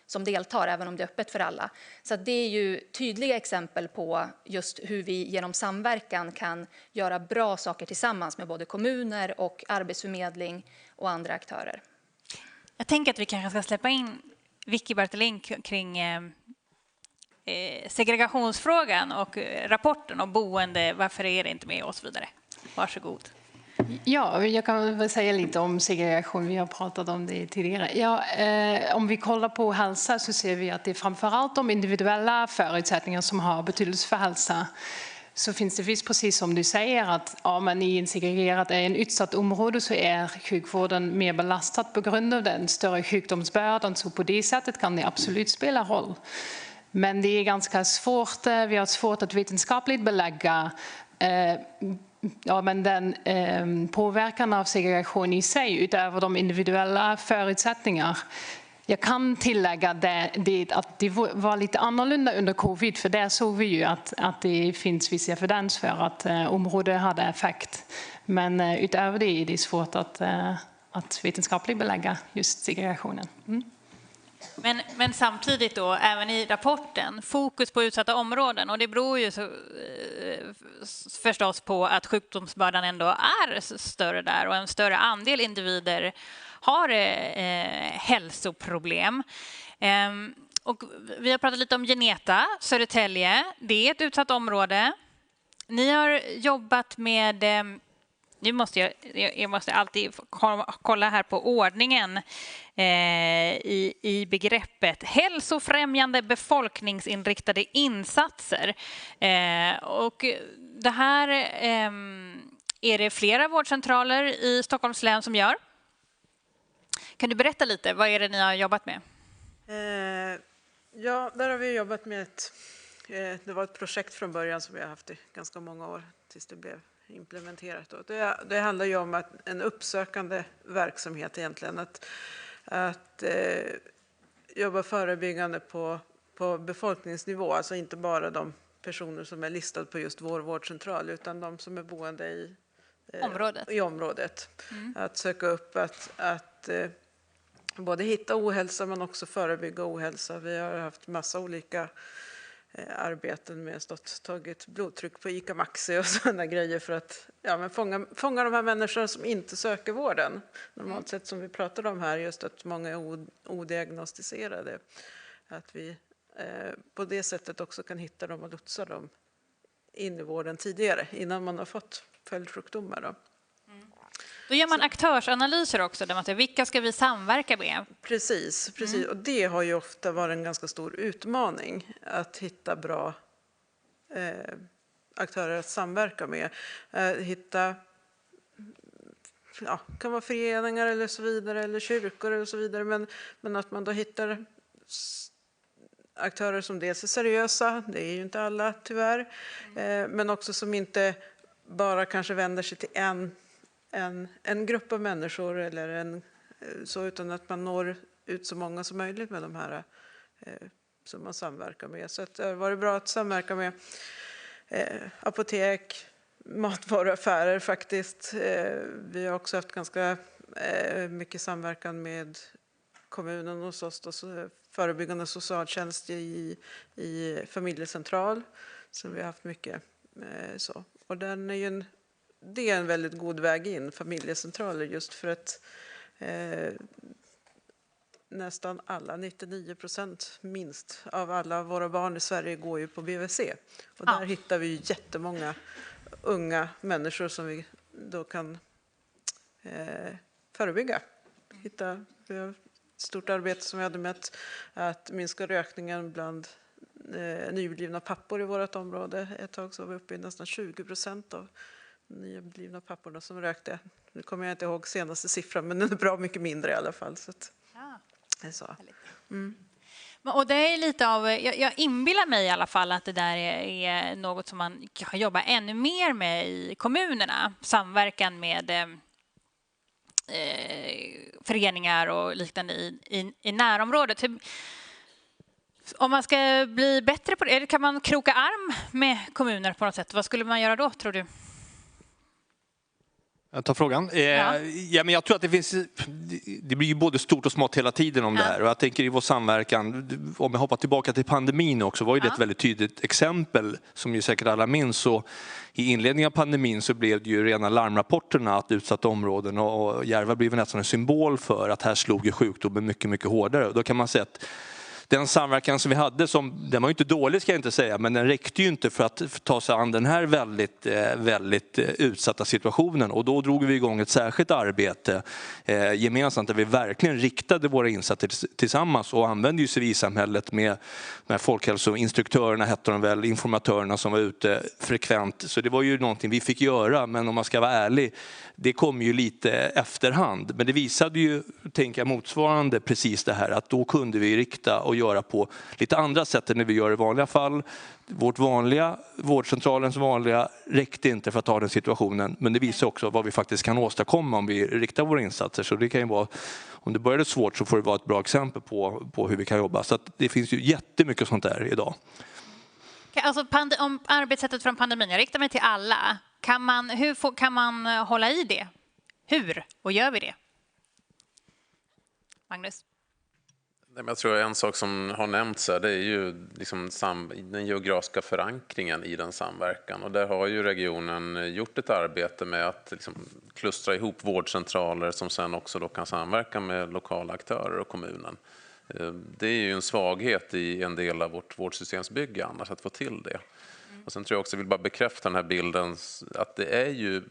som deltar, även om det är öppet för alla. Så det är ju tydliga exempel på just hur vi genom samverkan kan göra bra saker tillsammans med både kommuner och arbetsförmedling och andra aktörer. Jag tänker att vi kanske ska släppa in Vicky Bartelin kring segregationsfrågan och rapporten om boende, varför är det inte med och så vidare. Varsågod. Ja, jag kan väl säga lite om segregation. Vi har pratat om det tidigare. Ja, om vi kollar på hälsa så ser vi att det är framförallt de individuella förutsättningar som har betydelse för hälsa. Så finns det visst precis som du säger att men i en utsatt område så är sjukvården mer belastad på grund av den större sjukdomsbördan. Så på det sättet kan det absolut spela roll. Men det är ganska svårt, vi har svårt att vetenskapligt belägga men den påverkan av segregation i sig utöver de individuella förutsättningar. Jag kan tillägga att det var lite annorlunda under covid, för där såg vi ju att det finns viss evidens för att området hade effekt. Men utöver det är det svårt att vetenskapligt belägga just segregationen. Men samtidigt då, även i rapporten, fokus på utsatta områden. Och det beror ju förstås på att sjukdomsbördan ändå är större där och en större andel individer har hälsoproblem. Och vi har pratat lite om Geneta, Södertälje. Det är ett utsatt område. Ni har jobbat med... Nu måste jag måste alltid kolla här på ordningen i begreppet hälsofrämjande befolkningsinriktade insatser. Och det här är det flera vårdcentraler i Stockholms län som gör. Kan du berätta lite, vad är det ni har jobbat med? Ja, där har vi jobbat med det var ett projekt från början som vi har haft i ganska många år tills det blev implementerat. Det handlar ju om en uppsökande verksamhet egentligen. Att jobba förebyggande på befolkningsnivå. Alltså inte bara de personer som är listade på just vår vårdcentral utan de som är boende i området. Att söka upp att både hitta ohälsa men också förebygga ohälsa. Vi har haft massa olika arbeten med tagit blodtryck på ICA Maxi och sådana grejer för att fånga de här människorna som inte söker vården. Normalt sett som vi pratade om här, just att många är odiagnostiserade. Att vi på det sättet också kan hitta dem och lotsa dem in i vården tidigare innan man har fått följdsjukdomar. Då gör man aktörsanalyser också, där man säger vilka ska vi samverka med? Precis. Och det har ju ofta varit en ganska stor utmaning att hitta bra aktörer att samverka med. Hitta, kan vara föreningar eller så vidare, eller kyrkor eller så vidare, men att man då hittar aktörer som dels är seriösa, det är ju inte alla tyvärr, men också som inte bara kanske vänder sig till en grupp av människor eller utan att man når ut så många som möjligt med de här som man samverkar med. Så det har varit bra att samverka med apotek, matvaruaffärer faktiskt. Vi har också haft ganska mycket samverkan med kommunen hos oss, förebyggande socialtjänst i familjecentral som vi har haft mycket så. Och den är ju det är en väldigt god väg in, familjecentraler, just för att nästan alla, 99% minst, av alla våra barn i Sverige går ju på BVC. Och där hittar vi ju jättemånga unga människor som vi då kan förebygga. Vi har ett stort arbete som vi hade med att minska rökningen bland nyblivna pappor i vårt område. Ett tag så var vi uppe i nästan 20% av nyblivna papporna som rökte. Nu kommer jag inte ihåg senaste siffran, men den är bra mycket mindre i alla fall. Så att, det är så. Och det är lite av, jag inbillar mig i alla fall att det där är något som man kan jobba ännu mer med i kommunerna. Samverkan med föreningar och liknande i närområdet. Om man ska bli bättre på det, kan man kroka arm med kommuner på något sätt? Vad skulle man göra då, tror du? Jag tar frågan. Ja, men jag tror att det blir ju både stort och smått hela tiden om det här. Och jag tänker i vår samverkan, om jag hoppar tillbaka till pandemin också, var ju det ett väldigt tydligt exempel som ju säkert alla minns. Så i inledningen av pandemin så blev det ju rena larmrapporterna att utsatta områden och Järva blev nästan en symbol för att här slog ju sjukdomen mycket, mycket hårdare. Och då kan man säga att den samverkan som vi hade, den var ju inte dålig ska jag inte säga, men den räckte ju inte för att ta sig an den här väldigt utsatta situationen. Och då drog vi igång ett särskilt arbete gemensamt där vi verkligen riktade våra insatser tillsammans och använde ju civilsamhället med folkhälsoinstruktörerna, hette de väl, informatörerna som var ute frekvent. Så det var ju någonting vi fick göra, men om man ska vara ärlig, det kom ju lite efterhand. Men det visade ju, tänker jag, motsvarande precis det här, att då kunde vi rikta och göra på lite andra sätt än när vi gör i vanliga fall. Vårdcentralens vanliga räckte inte för att ta den situationen, men det visar också vad vi faktiskt kan åstadkomma om vi riktar våra insatser. Så det kan ju vara, om det började svårt så får det vara ett bra exempel på hur vi kan jobba. Så att det finns ju jättemycket sånt där idag. Alltså om arbetssättet från pandemin, jag riktar mig till alla. Hur kan man hålla i det? Hur? Och gör vi det? Magnus? Jag tror en sak som har nämnts här, det är ju liksom den geografiska förankringen i den samverkan. Och där har ju regionen gjort ett arbete med att liksom klustra ihop vårdcentraler som sen också då kan samverka med lokala aktörer och kommunen. Det är ju en svaghet i en del av vårt vårdsystems-bygge annars att få till det. Och sen tror jag också, vill bara bekräfta den här bilden, att det är ju,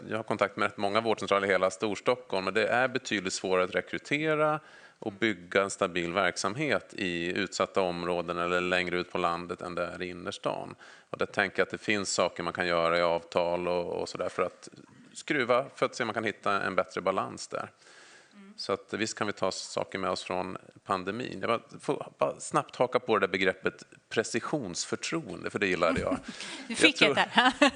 jag har kontakt med rätt många vårdcentraler i hela Storstockholm, men det är betydligt svårare att rekrytera och bygga en stabil verksamhet i utsatta områden eller längre ut på landet än det är i innerstan. Och där tänker jag att det finns saker man kan göra i avtal och sådär för att skruva, för att se om man kan hitta en bättre balans där. Så att visst kan vi ta saker med oss från pandemin. Jag får bara snabbt haka på det begreppet precisionsförtroende, för det gillade jag.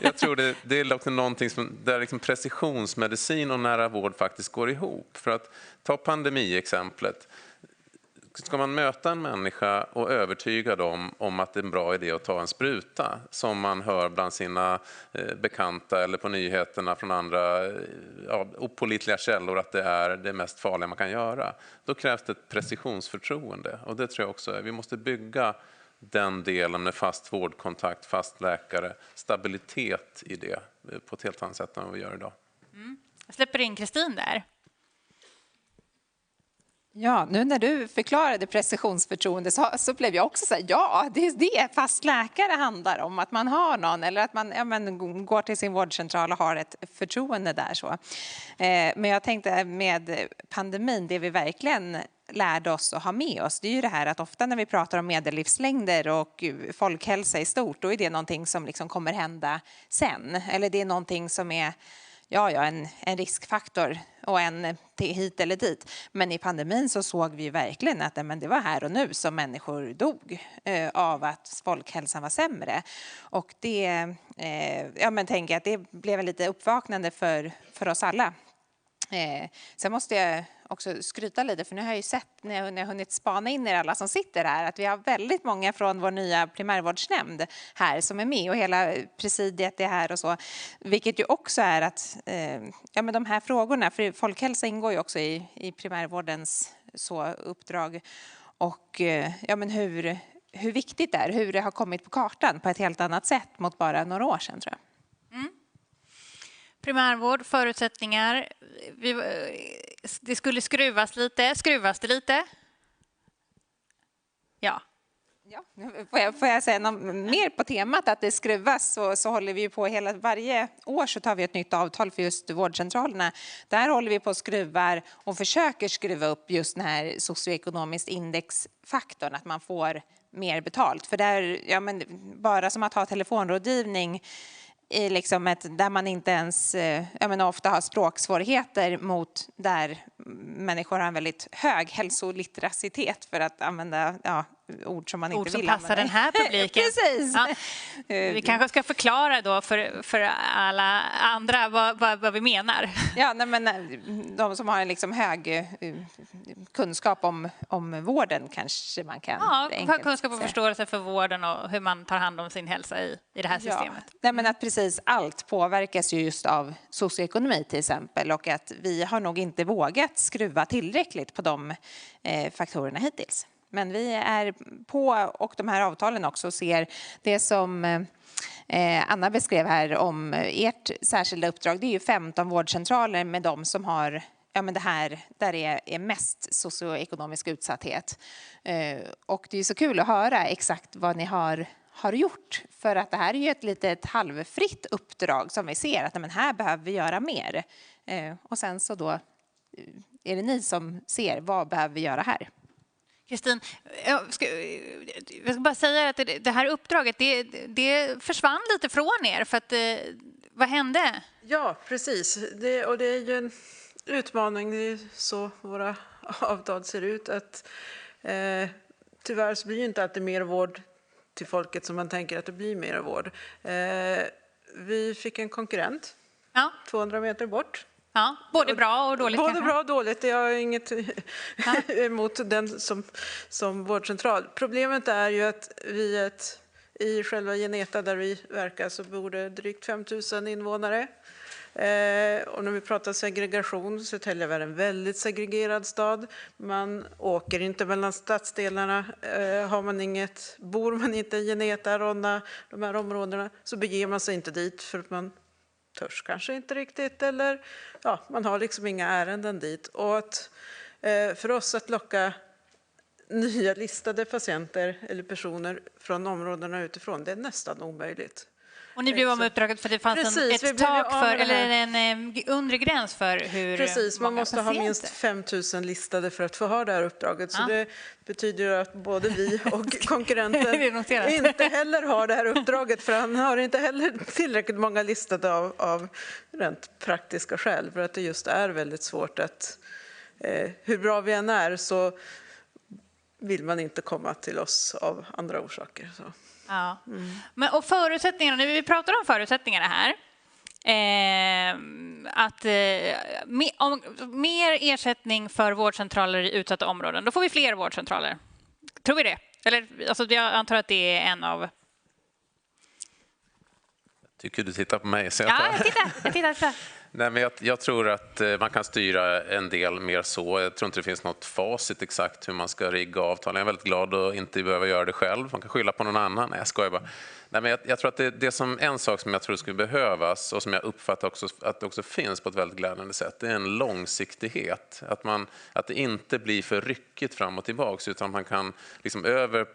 Jag tror det är också någonting där liksom precisionsmedicin och nära vård faktiskt går ihop. För att ta pandemiexemplet. Ska man möta en människa och övertyga dem om att det är en bra idé att ta en spruta, som man hör bland sina bekanta eller på nyheterna från andra opålitliga källor att det är det mest farliga man kan göra, då krävs det ett precisionsförtroende. Och det tror jag också, vi måste bygga den delen med fast vårdkontakt, fast läkare, stabilitet i det på ett helt annat sätt än vad vi gör idag. Jag släpper in Kristin där. Ja, nu när du förklarade precisionsförtroende så blev jag också så här, ja, det är det fast läkare handlar om, att man har någon eller att man går till sin vårdcentral och har ett förtroende där så. Men jag tänkte med pandemin, det vi verkligen lärde oss att ha med oss, det är ju det här att ofta när vi pratar om medellivslängder och folkhälsa i stort, då är det någonting som liksom kommer hända sen, eller det är någonting som är en riskfaktor och en hit eller dit. Men i pandemin så såg vi verkligen att det var här och nu som människor dog av att folkhälsan var sämre. Och det, tänker att det blev lite uppvaknande för oss alla. Sen måste jag också skryta lite, för nu har jag ju sett när jag hunnit spana in er alla som sitter här, att vi har väldigt många från vår nya primärvårdsnämnd här som är med, och hela presidiet är här och så, vilket ju också är att men de här frågorna, för folkhälsa ingår ju också i primärvårdens uppdrag, och hur viktigt det är, hur det har kommit på kartan på ett helt annat sätt mot bara några år sedan, tror jag. Primärvård, förutsättningar. Det skulle skruvas lite. Skruvas det lite? Ja. Får jag säga något mer på temat att det skruvas, så håller vi på varje år så tar vi ett nytt avtal för just vårdcentralerna. Där håller vi på att skruva och försöker skruva upp just den här socioekonomiskt indexfaktorn, att man får mer betalt. För där, bara som att ha telefonrådgivning i liksom där man inte ens ofta har språksvårigheter där människor har en väldigt hög hälsolitteracitet, för att använda ord som man ord inte som vill passar den här publiken. Precis. Ja. Vi kanske ska förklara då för alla andra vad vi menar. Ja, nej, men de som har en liksom hög kunskap om vården kanske man kan... Ja, kunskap och förståelse för vården och hur man tar hand om sin hälsa i det här systemet. Ja. Nej, men att precis allt påverkas ju just av socioekonomi till exempel, och att vi har nog inte vågat skruva tillräckligt på de faktorerna hittills. Men vi är på, och de här avtalen också ser det som Anna beskrev här om ert särskilda uppdrag. Det är ju 15 vårdcentraler med de som har men det här där det är mest socioekonomisk utsatthet. Och det är så kul att höra exakt vad ni har gjort. För att det här är ju ett litet halvfritt uppdrag som vi ser att men här behöver vi göra mer. Och sen så då är det ni som ser vad behöver vi göra här. Kristin, jag ska bara säga att det här uppdraget det försvann lite från er för att vad hände? Ja, precis. Det är ju en utmaning. Det är ju så våra avtal ser ut. Att, tyvärr så blir ju inte alltid mer vård till folket som man tänker att det blir mer vård. Vi fick en konkurrent 200 meter bort. Ja, både bra och dåligt. Både kanske. bra och dåligt. Jag har inget emot den som vårdcentral. Problemet är ju att vi i själva Geneta där vi verkar så bor det drygt 5 000 invånare. Och när vi pratar segregation så Södertälje är en väldigt segregerad stad. Man åker inte mellan stadsdelarna. Bor man inte i Geneta, Ronna, de här områdena så beger man sig inte dit för att man törs kanske inte riktigt eller man har liksom inga ärenden dit. Och att, för oss att locka nya listade patienter eller personer från områdena utifrån, det är nästan omöjligt. Och ni blev av med uppdraget för det fanns ett tak för, eller en undre gräns för hur precis, man måste patienter. ha minst 5 000 listade för att få ha det här uppdraget. Så det betyder att både vi och konkurrenten inte heller har det här uppdraget. För han har inte heller tillräckligt många listade av rent praktiska skäl. För att det just är väldigt svårt att, hur bra vi än är så vill man inte komma till oss av andra orsaker. Så. Ja. Men, och förutsättningarna, när vi pratar om förutsättningarna här, mer ersättning för vårdcentraler i utsatta områden, då får vi fler vårdcentraler. Tror vi det? Eller, alltså, jag antar att det är en av... Tycker du tittar på mig? Så jag tittar. Nej, men jag tror att man kan styra en del mer så. Jag tror inte det finns något facit exakt hur man ska rigga avtalen. Jag är väldigt glad att inte behöva göra det själv. Man kan skylla på någon annan. Nej, jag skojar bara. Nej, men jag tror att det som en sak som jag tror skulle behövas och som jag uppfattar också, att det också finns på ett väldigt glädjande sätt, det är en långsiktighet. Att det inte blir för ryckigt fram och tillbaka utan man kan liksom över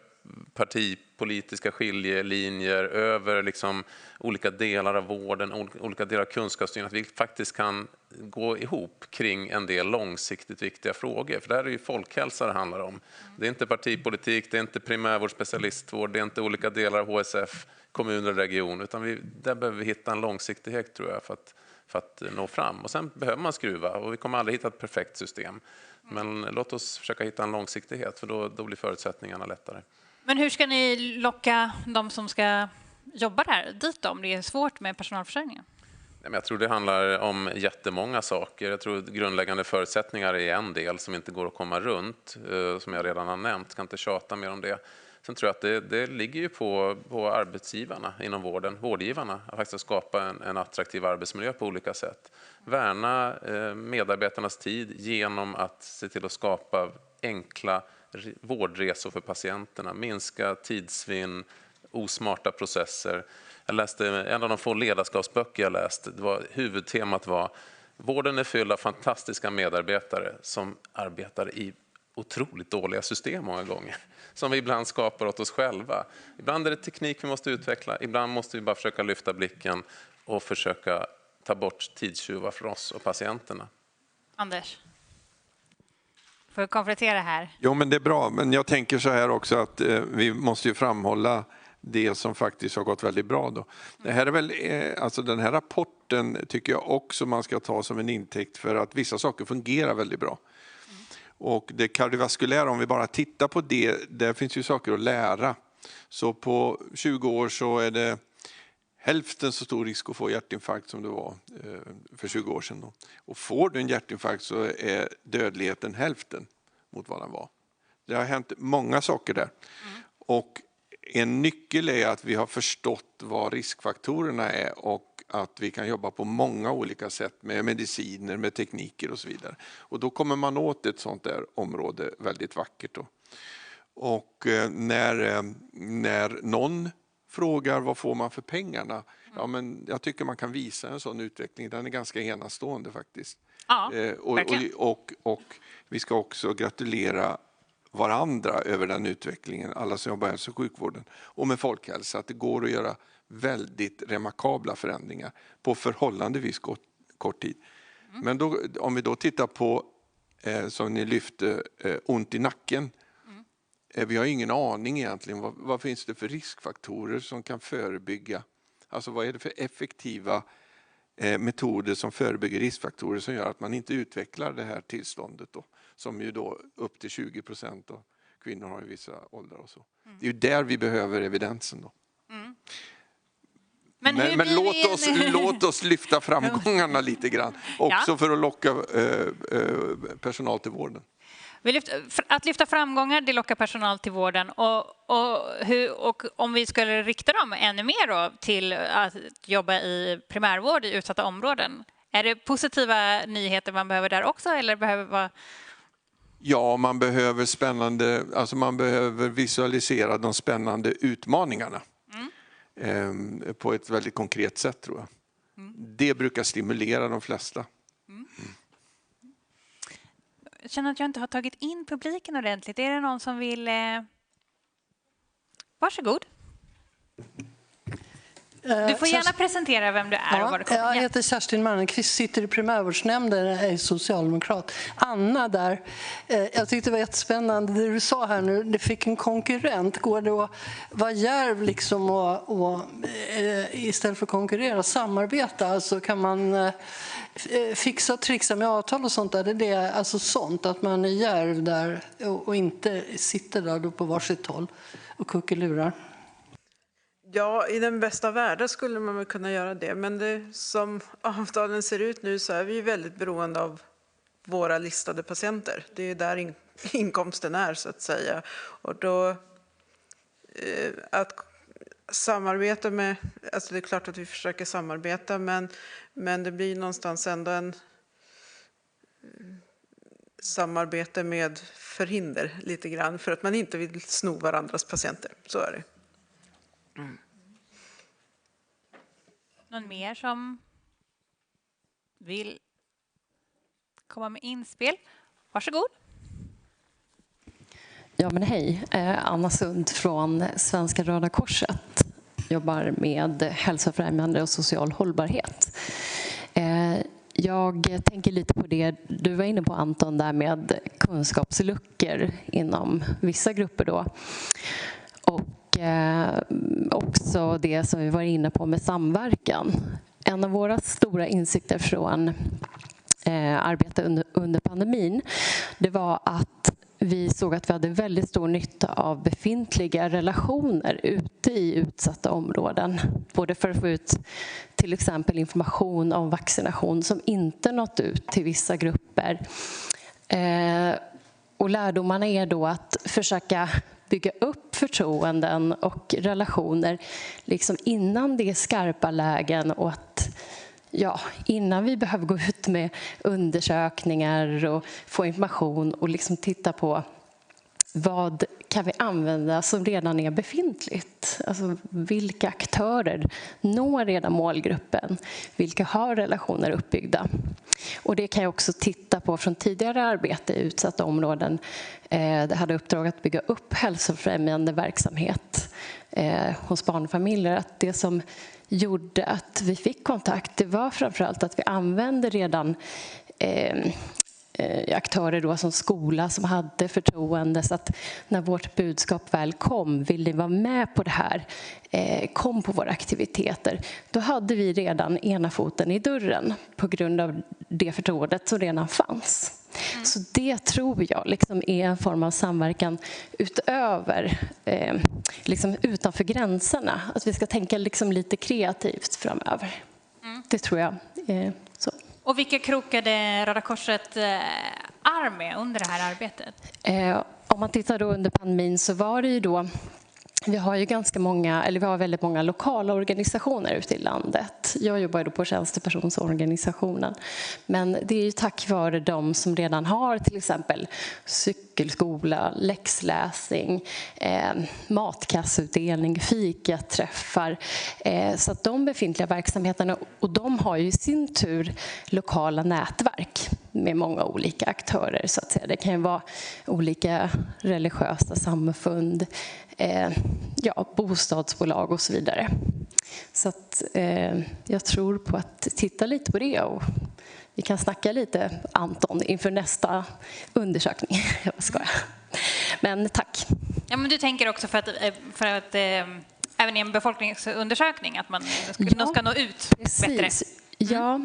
partipolitiska skiljelinjer, över liksom olika delar av vården, olika delar av kunskapsstyrningen, att vi faktiskt kan gå ihop kring en del långsiktigt viktiga frågor. För det här är ju folkhälsa det handlar om. Det är inte partipolitik, det är inte primärvård, specialistvård, det är inte olika delar av HSF, kommuner och region, utan där behöver vi hitta en långsiktighet tror jag för att nå fram. Och sen behöver man skruva och vi kommer aldrig hitta ett perfekt system. Men låt oss försöka hitta en långsiktighet för då blir förutsättningarna lättare. Men hur ska ni locka de som ska jobba där dit om det är svårt med personalförsörjningen? Jag tror det handlar om jättemånga saker. Jag tror grundläggande förutsättningar är en del som inte går att komma runt, som jag redan har nämnt. Jag ska inte tjata mer om det. Sen tror jag att det ligger ju på arbetsgivarna inom vården, vårdgivarna, att faktiskt skapa en attraktiv arbetsmiljö på olika sätt. Värna medarbetarnas tid genom att se till att skapa enkla vårdresor för patienterna, minska tidsvinn, osmarta processer. Jag läste en av de få ledarskapsböcker jag läst. Huvudtemat var vården är fylld av fantastiska medarbetare som arbetar i otroligt dåliga system många gånger. Som vi ibland skapar åt oss själva. Ibland är det teknik vi måste utveckla. Ibland måste vi bara försöka lyfta blicken och försöka ta bort tidstjuvar för oss och patienterna. Anders? Får jag komplettera här? Jo, men det är bra. Men jag tänker så här också att vi måste ju framhålla det som faktiskt har gått väldigt bra då. Det här är väl, alltså den här rapporten tycker jag också man ska ta som en intäkt för att vissa saker fungerar väldigt bra. Och det kardiovaskulära, om vi bara tittar på det, där finns ju saker att lära. Så på 20 år så är det hälften så stor risk att få hjärtinfarkt som det var för 20 år sedan. Då. Och får du en hjärtinfarkt så är dödligheten hälften mot vad den var. Det har hänt många saker där. Och en nyckel är att vi har förstått vad riskfaktorerna är och att vi kan jobba på många olika sätt med mediciner, med tekniker och så vidare. Och då kommer man åt ett sånt där område väldigt vackert. Då. Och när någon frågar vad får man för pengarna? Ja, men jag tycker man kan visa en sån utveckling. Den är ganska enastående faktiskt. Ja, och vi ska också gratulera varandra över den utvecklingen, alla som jobbar i hälso- och sjukvården och med folkhälsa, att det går att göra väldigt remarkabla förändringar på förhållandevis kort tid. Men då, om vi då tittar på, som ni lyfte, ont i nacken. Vi har ingen aning egentligen, vad finns det för riskfaktorer som kan förebygga, alltså vad är det för effektiva metoder som förebygger riskfaktorer som gör att man inte utvecklar det här tillståndet då, som ju då upp till 20% av kvinnor har i vissa åldrar och så. Det är ju där vi behöver evidensen då. Men låt oss lyfta framgångarna lite grann också för att locka personal till vården. Att lyfta framgångar, det lockar personal till vården och om vi skulle rikta dem ännu mer då till att jobba i primärvård i utsatta områden. Är det positiva nyheter man behöver där också eller behöver vara... Ja, man behöver visualisera de spännande utmaningarna på ett väldigt konkret sätt tror jag. Det brukar stimulera de flesta. Jag känner att jag inte har tagit in publiken ordentligt. Är det någon som vill... Varsågod. Du får gärna presentera vem du är och vad du kommer. Jag heter Kerstin Malmqvist, sitter i primärvårdsnämnden, är socialdemokrat. Anna där, jag tyckte det var jättespännande det du sa här nu, det fick en konkurrent. Går det att vara djärv liksom och istället för att konkurrera, samarbeta? Alltså kan man fixa och trixa med avtal och sånt där? Det är alltså sånt att man är djärv där och inte sitter där då på varsitt håll och kuckelurar. Ja, i den bästa världen skulle man väl kunna göra det. Men det, som avtalen ser ut nu så är vi väldigt beroende av våra listade patienter. Det är där inkomsten är så att säga. Och då att samarbeta med, alltså det är klart att vi försöker samarbeta men det blir någonstans ändå en samarbete med förhinder lite grann för att man inte vill sno varandras patienter. Så är det. Någon mer som vill komma med inspel? Varsågod. Ja, men hej. Anna Sund från Svenska Röda Korset. Jobbar med hälsofrämjande och social hållbarhet. Jag tänker lite på det du var inne på, Anton, där med kunskapsluckor inom vissa grupper då. Och också det som vi var inne på med samverkan. En av våra stora insikter från arbete under pandemin, det var att vi såg att vi hade väldigt stor nytta av befintliga relationer ute i utsatta områden. Både för att få ut till exempel information om vaccination som inte nått ut till vissa grupper. Och lärdomarna är då att försöka bygga upp förtroenden och relationer liksom innan det är skarpa lägen och att innan vi behöver gå ut med undersökningar och få information och liksom titta på vad kan vi använda som redan är befintligt? Alltså vilka aktörer når redan målgruppen? Vilka har relationer uppbyggda? Och det kan jag också titta på från tidigare arbete i utsatta områden. Det hade uppdrag att bygga upp hälsofrämjande verksamhet hos barnfamiljer. Att det som gjorde att vi fick kontakt, det var framförallt att vi använde redan aktörer då som skola som hade förtroende, så att när vårt budskap väl kom, vill ni vara med på det här, kom på våra aktiviteter, då hade vi redan ena foten i dörren på grund av det förtroendet som redan fanns. Så det tror jag liksom är en form av samverkan utöver, liksom utanför gränserna. Att vi ska tänka liksom lite kreativt framöver. Det tror jag. Så. Och vilka krokade Röda Korset arm med under det här arbetet? Om man tittar då under pandemin så var det ju då, vi har väldigt många lokala organisationer ute i landet. Jag jobbar då på tjänstepersonsorganisationen. Men det är ju tack vare de som redan har till exempel cykelskola, läxläsning, matkassutdelning, fikaträffar. Så att de befintliga verksamheterna, och de har ju i sin tur lokala nätverk med många olika aktörer. Så att säga. Det kan ju vara olika religiösa samfund, bostadsbolag och så vidare. Så att, jag tror på att titta lite på det, och vi kan snacka lite, Anton, inför nästa undersökning. Jag skojar. Men tack. Ja, men du tänker också för att även i en befolkningsundersökning att de ska nå ut bättre. Ja,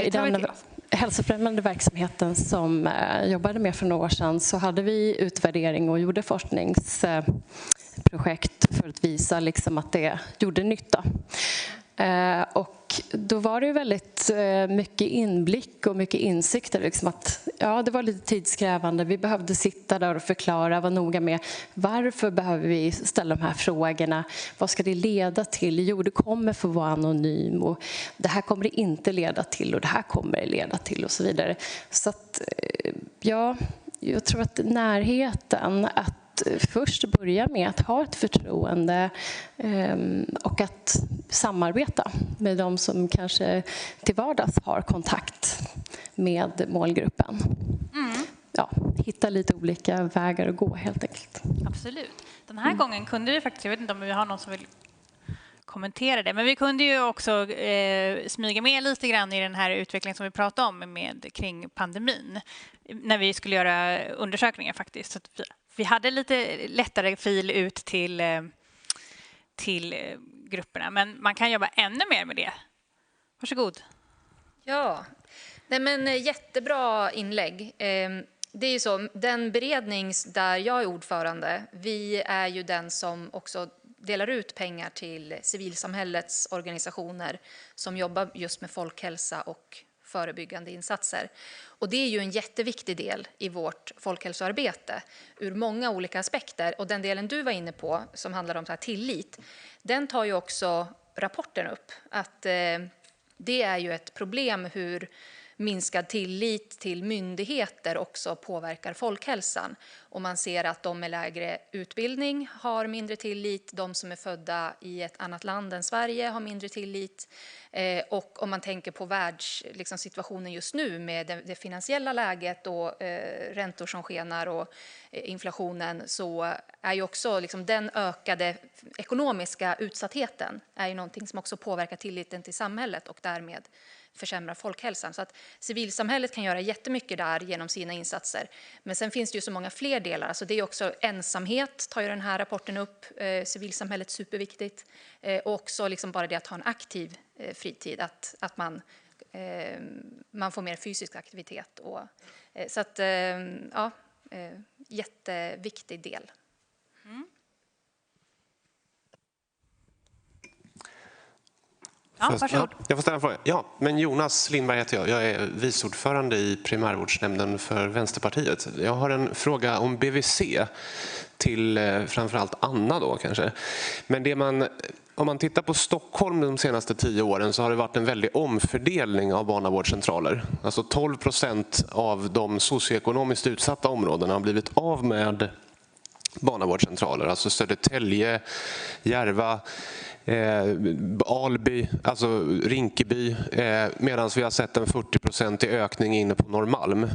i den hälsofrämjande verksamheten som jag jobbade med för några år sedan så hade vi utvärdering och gjorde forskningsprojekt för att visa liksom att det gjorde nytta. Och då var det väldigt mycket inblick och mycket insikter. Liksom att, det var lite tidskrävande. Vi behövde sitta där och förklara, vara noga med varför behöver vi ställa de här frågorna. Vad ska det leda till? Jo, det kommer få vara anonym, och det här kommer det inte leda till, och det här kommer det leda till, och så vidare. Så att, jag tror att närheten, att först börja med att ha ett förtroende och att samarbeta med de som kanske till vardags har kontakt med målgruppen. Hitta lite olika vägar att gå helt enkelt. Absolut. Den här gången kunde vi faktiskt, jag vet inte om vi har någon som vill kommentera det, men vi kunde ju också smyga med lite grann i den här utvecklingen som vi pratade om kring pandemin när vi skulle göra undersökningar faktiskt. Så vi hade lite lättare fil ut till grupperna, men man kan jobba ännu mer med det. Varsågod. Ja, jättebra inlägg. Det är ju så, den beredning där jag är ordförande, vi är ju den som också delar ut pengar till civilsamhällets organisationer som jobbar just med folkhälsa och förebyggande insatser. Och det är ju en jätteviktig del i vårt folkhälsoarbete ur många olika aspekter. Och den delen du var inne på som handlar om så här tillit, den tar ju också rapporten upp. Att det är ju ett problem hur minskad tillit till myndigheter också påverkar folkhälsan. Och man ser att de med lägre utbildning har mindre tillit, de som är födda i ett annat land än Sverige har mindre tillit. Och om man tänker på världssituationen just nu med det finansiella läget och räntor som skenar och inflationen, så är ju också liksom den ökade ekonomiska utsattheten är ju någonting som också påverkar tilliten till samhället och därmed försämrar folkhälsan. Så att civilsamhället kan göra jättemycket där genom sina insatser. Men sen finns det ju så många fler delar. Alltså det är också ensamhet, tar ju den här rapporten upp. Civilsamhället superviktigt. Och också liksom bara det att ha en aktiv fritid. Att man får mer fysisk aktivitet. Så att, jätteviktig del. Jag får ställa en fråga. Ja, men Jonas Lindberg heter jag. Jag är viceordförande i primärvårdsnämnden för Vänsterpartiet. Jag har en fråga om BVC till framförallt Anna då kanske. Men om man tittar på Stockholm de senaste 10 åren så har det varit en väldig omfördelning av barnavårdscentraler. Alltså 12% av de socioekonomiskt utsatta områdena har blivit av med barnavårdscentraler. Alltså Södertälje, Järva, Alby, alltså Rinkeby, medan vi har sett en 40% ökning inne på Norrmalm.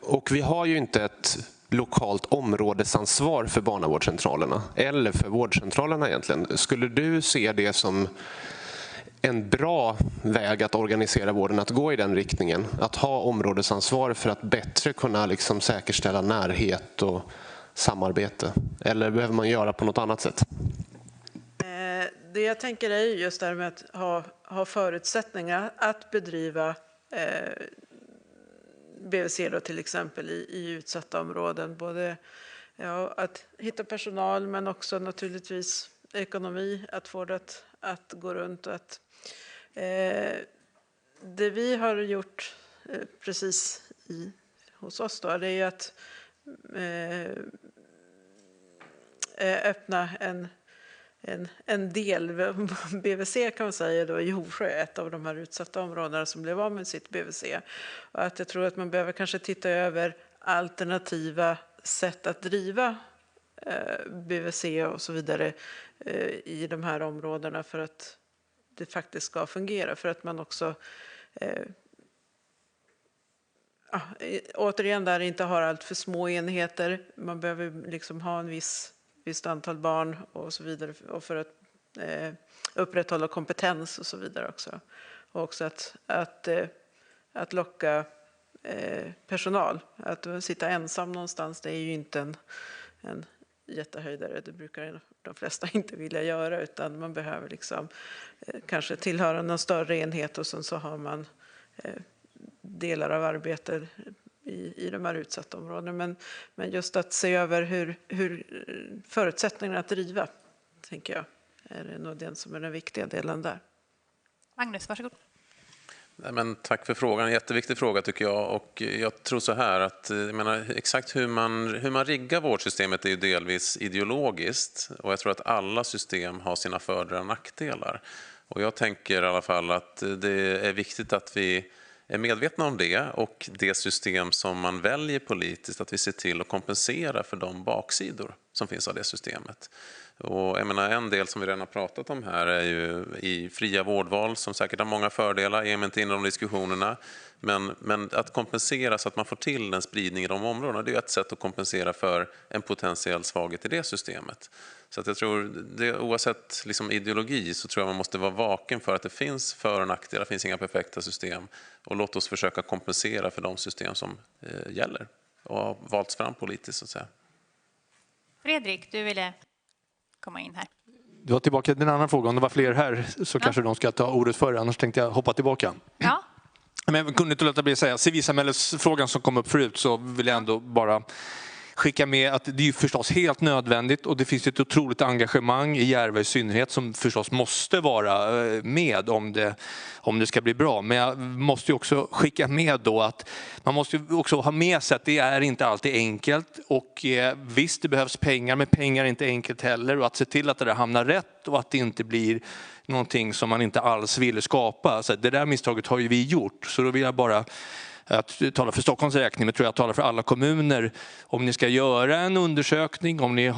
Och vi har ju inte ett lokalt områdesansvar för barnavårdscentralerna eller för vårdcentralerna egentligen. Skulle du se det som en bra väg att organisera vården, att gå i den riktningen, att ha områdesansvar för att bättre kunna liksom säkerställa närhet och samarbete? Eller behöver man göra på något annat sätt? Det jag tänker är just det här med att ha förutsättningar att bedriva BVC då till exempel i utsatta områden. Både att hitta personal men också naturligtvis ekonomi, att få det att gå runt. Och att, det vi har gjort precis hos oss då, det är ju att öppna en del BVC kan man säga då i Hovsjö, ett av de här utsatta områdena som blev av med sitt BVC. Och att jag tror att man behöver kanske titta över alternativa sätt att driva BVC och så vidare i de här områdena för att det faktiskt ska fungera. För att man också återigen där inte har allt för små enheter. Man behöver liksom ha en visst antal barn och så vidare och för att upprätthålla kompetens och så vidare också. Och också att locka personal. Att sitta ensam någonstans, det är ju inte en jättehöjdare. Det brukar de flesta inte vilja göra, utan man behöver liksom kanske tillhöra någon större enhet och sen så har man delar av arbetet i de här utsatta områdena. Men just att se över hur förutsättningarna att driva, tänker jag, är nog den som är den viktiga delen där. Magnus, varsågod. Nej, men tack för frågan, en jätteviktig fråga tycker jag. Och jag tror så här att jag menar, exakt hur man riggar vårdsystemet är ju delvis ideologiskt. Och jag tror att alla system har sina fördelar och nackdelar. Och jag tänker i alla fall att det är viktigt att vi är medvetna om det och det system som man väljer politiskt, att vi ser till att kompensera för de baksidor som finns av det systemet. Och jag menar, en del som vi redan har pratat om här är ju i fria vårdval som säkert har många fördelar, jag är inte inne i de diskussionerna. Men att kompensera så att man får till en spridning i de områdena, det är ett sätt att kompensera för en potentiell svaghet i det systemet. Så att jag tror, oavsett liksom ideologi så tror jag man måste vara vaken för att det finns för- och nackdelar, det finns inga perfekta system. Och låt oss försöka kompensera för de system som gäller och har valts fram politiskt så att säga. Fredrik, du ville komma in här. Du var tillbaka till en annan fråga. Om det var fler här så kanske de ska ta ordet före, annars tänkte jag hoppa tillbaka. Ja. Men jag kunde inte låta bli att säga, civilsamhällesfrågan som kom upp förut, så vill jag ändå bara skicka med att det är förstås helt nödvändigt och det finns ett otroligt engagemang i Järva i synnerhet som förstås måste vara med om det ska bli bra. Men jag måste också skicka med då att man måste också ha med sig att det är inte alltid enkelt och visst det behövs pengar, men pengar är inte enkelt heller, och att se till att det där hamnar rätt och att det inte blir någonting som man inte alls ville skapa. Så det där misstaget har ju vi gjort, så då vill jag bara att tala för Stockholms räkning, men tror jag talar för alla kommuner. Om ni ska göra en undersökning, om ni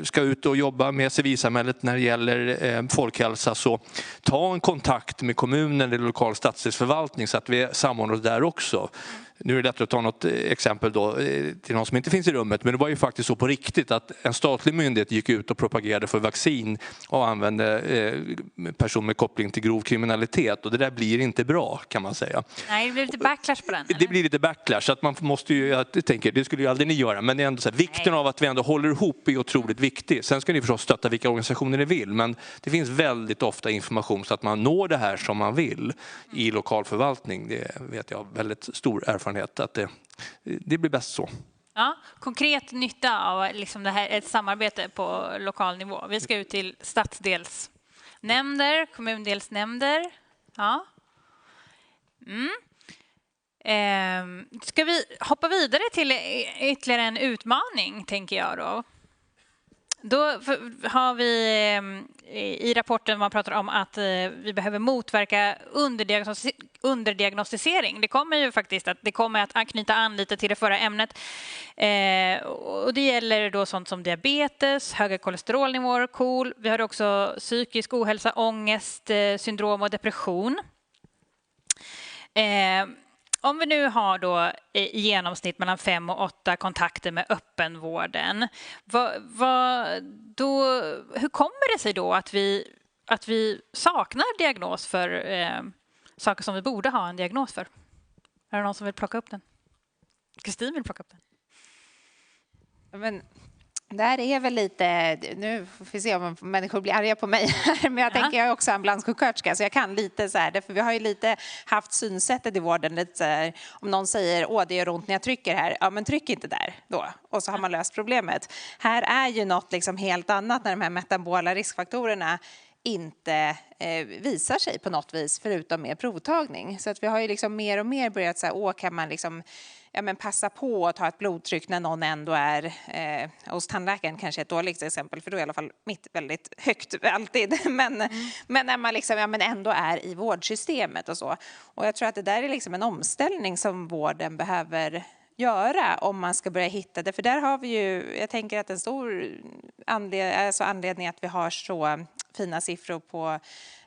ska ut och jobba med civilsamhället när det gäller folkhälsa, så ta en kontakt med kommunen eller lokal stadsdelsförvaltning så att vi samordnar oss där också. Nu är det lätt att ta något exempel då till någon som inte finns i rummet, men det var ju faktiskt så på riktigt att en statlig myndighet gick ut och propagerade för vaccin och använde personer med koppling till grov kriminalitet, och det där blir inte bra, kan man säga. Nej, det blir lite backlash på den. Eller? Det blir lite backlash, så att man måste ju, jag tänker, det skulle ju aldrig ni göra, men det är ändå så här, vikten av att vi ändå håller ihop är otroligt viktig. Sen ska ni förstås stötta vilka organisationer ni vill, men det finns väldigt ofta information så att man når det här som man vill i lokal förvaltning. Det vet jag väldigt stor erfarenhet att det blir bäst så. Ja, konkret nytta av liksom det här, ett samarbete på lokal nivå. Vi ska ut till stadsdelsnämnder, kommundelsnämnder. Ja. Ska vi hoppa vidare till ytterligare en utmaning, tänker jag då. Då har vi i rapporten man pratar om att vi behöver motverka underdiagnostisering. Det kommer ju faktiskt att knyta an lite till det förra ämnet. Och det gäller då sånt som diabetes, höga kolesterolnivåer, KOL. Vi har också psykisk ohälsa, ångest, syndrom och depression. Om vi nu har då i genomsnitt mellan 5 och 8 kontakter med öppenvården, hur kommer det sig då att vi saknar diagnos för saker som vi borde ha en diagnos för? Är det någon som vill plocka upp den? Kristin vill plocka upp den. Men Där är väl lite, nu får vi se om människor blir arga på mig här, men jag tänker jag är också ambulanssjuksköterska så jag kan lite så här, för vi har ju lite haft synsättet i vården lite så här, om någon säger det gör ont när jag trycker här, ja men tryck inte där då, och så har man löst problemet. Här är ju något liksom helt annat när de här metabola riskfaktorerna inte visar sig på något vis förutom med provtagning. Så att vi har ju liksom mer och mer börjat så här, kan man liksom passa på att ta ett blodtryck när någon ändå är hos tandläkaren, kanske ett dåligt exempel för då är i alla fall mitt väldigt högt alltid. Men när man liksom, ändå är i vårdsystemet och så. Och jag tror att det där är liksom en omställning som vården behöver göra om man ska börja hitta det. För där har vi ju, jag tänker att en stor anledning att vi har så fina siffror på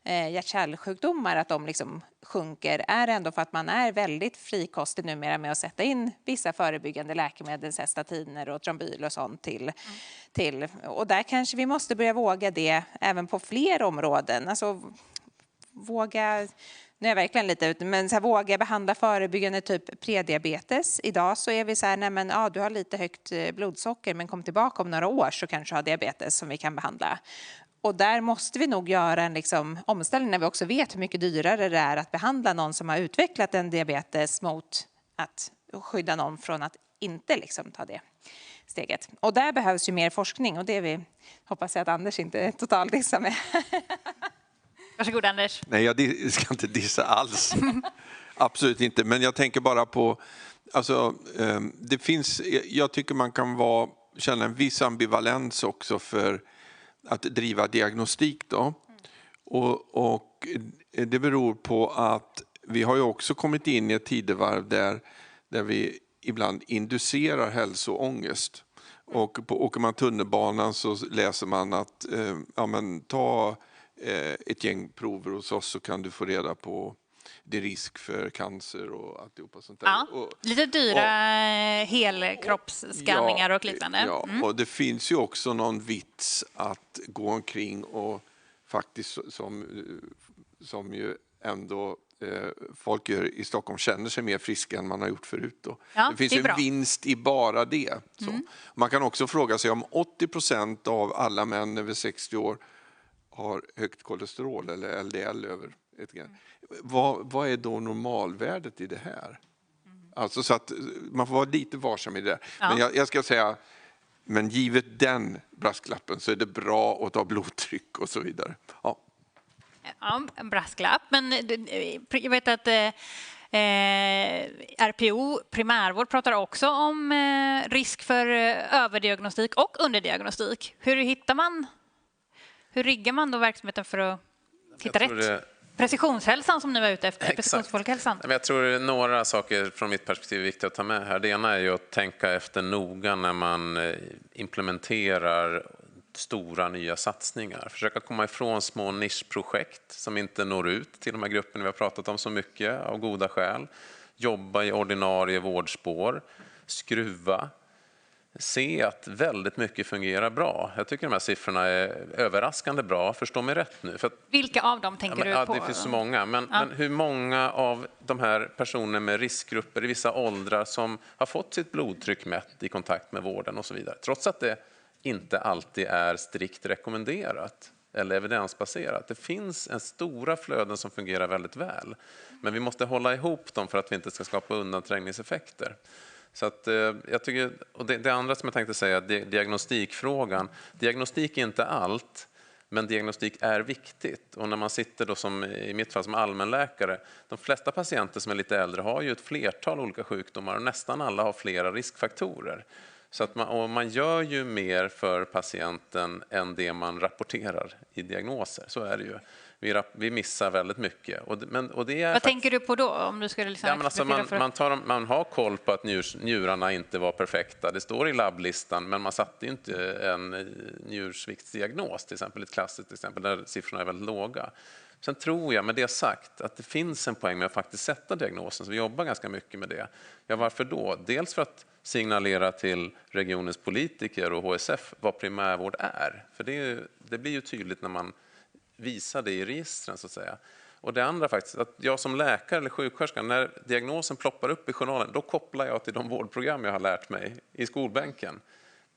hjärt-kärlsjukdomar, att de liksom sjunker, är ändå för att man är väldigt frikostig numera med att sätta in vissa förebyggande läkemedel, statiner och trombyl och sånt till. Och där kanske vi måste börja våga det även på fler områden. Alltså våga, nu är jag verkligen lite ute, men så här, våga behandla förebyggande typ prediabetes. Idag så är vi så här, du har lite högt blodsocker men kom tillbaka om några år så kanske du har diabetes som vi kan behandla. Och där måste vi nog göra en liksom omställning när vi också vet hur mycket dyrare det är att behandla någon som har utvecklat en diabetes mot att skydda någon från att inte liksom ta det steget. Och där behövs ju mer forskning och det hoppas jag att Anders inte är totalt dissar med. Varsågod Anders. Nej, jag ska inte dissa alls. Absolut inte. Men jag tänker bara på, alltså, det finns, jag tycker man kan känna en viss ambivalens också för att driva diagnostik då. Och det beror på att vi har ju också kommit in i ett tidevarv där vi ibland inducerar hälsoångest. Och åker man tunnelbanan så läser man att ta ett gäng prover hos oss så kan du få reda på det är risk för cancer och alltihopa sånt där. Ja, lite dyra helkroppsskanningar och liknande. Ja, och det finns ju också någon vits att gå omkring och faktiskt som ju ändå folk gör i Stockholm känner sig mer friska än man har gjort förut. Då. Ja, det finns ju en vinst i bara det. Så. Man kan också fråga sig om 80% av alla män över 60 år har högt kolesterol eller LDL över ett grann. Vad är då normalvärdet i det här? Alltså så att man får vara lite varsam i det där. Ja. Men jag ska säga, men givet den brasklappen så är det bra att ta blodtryck och så vidare. Ja, en brasklapp. Men jag vet att RPO, primärvård, pratar också om risk för överdiagnostik och underdiagnostik. Hur riggar man då verksamheten för att hitta rätt? Precisionshälsan som ni var ute efter, precisionsfolkhälsan. Jag tror det är några saker från mitt perspektiv är viktigt att ta med här. Det ena är ju att tänka efter noga när man implementerar stora nya satsningar. Försöka komma ifrån små nischprojekt som inte når ut till de här grupperna vi har pratat om så mycket av goda skäl. Jobba i ordinarie vårdspår, skruva. Se att väldigt mycket fungerar bra. Jag tycker de här siffrorna är överraskande bra. Förstå mig rätt nu. För att, vilka av dem tänker du på? Det finns så många. Men hur många av de här personerna med riskgrupper i vissa åldrar som har fått sitt blodtryck mätt i kontakt med vården och så vidare. Trots att det inte alltid är strikt rekommenderat eller evidensbaserat. Det finns en stora flöden som fungerar väldigt väl. Men vi måste hålla ihop dem för att vi inte ska skapa undanträngningseffekter. Så att, jag tycker, och det andra som jag tänkte säga, diagnostikfrågan. Diagnostik är inte allt, men diagnostik är viktigt. Och när man sitter då som, i mitt fall som allmänläkare, de flesta patienter som är lite äldre har ju ett flertal olika sjukdomar och nästan alla har flera riskfaktorer. Så att man gör ju mer för patienten än det man rapporterar i diagnoser, så är det ju. Vi missar väldigt mycket. Och det är tänker du på då? Om du skulle liksom man har koll på att njurarna inte var perfekta. Det står i labblistan, men man satte inte en njursviktsdiagnos, till exempel ett klassiskt exempel där siffrorna är väldigt låga. Sen tror jag med det sagt att det finns en poäng med att faktiskt sätta diagnosen, så vi jobbar ganska mycket med det. Ja, varför då? Dels för att signalera till regionens politiker och HSF vad primärvård är. För det blir ju tydligt när man visar det i registren, så att säga. Och det andra faktiskt, att jag som läkare eller sjuksköterska, när diagnosen ploppar upp i journalen, då kopplar jag till de vårdprogram jag har lärt mig i skolbänken.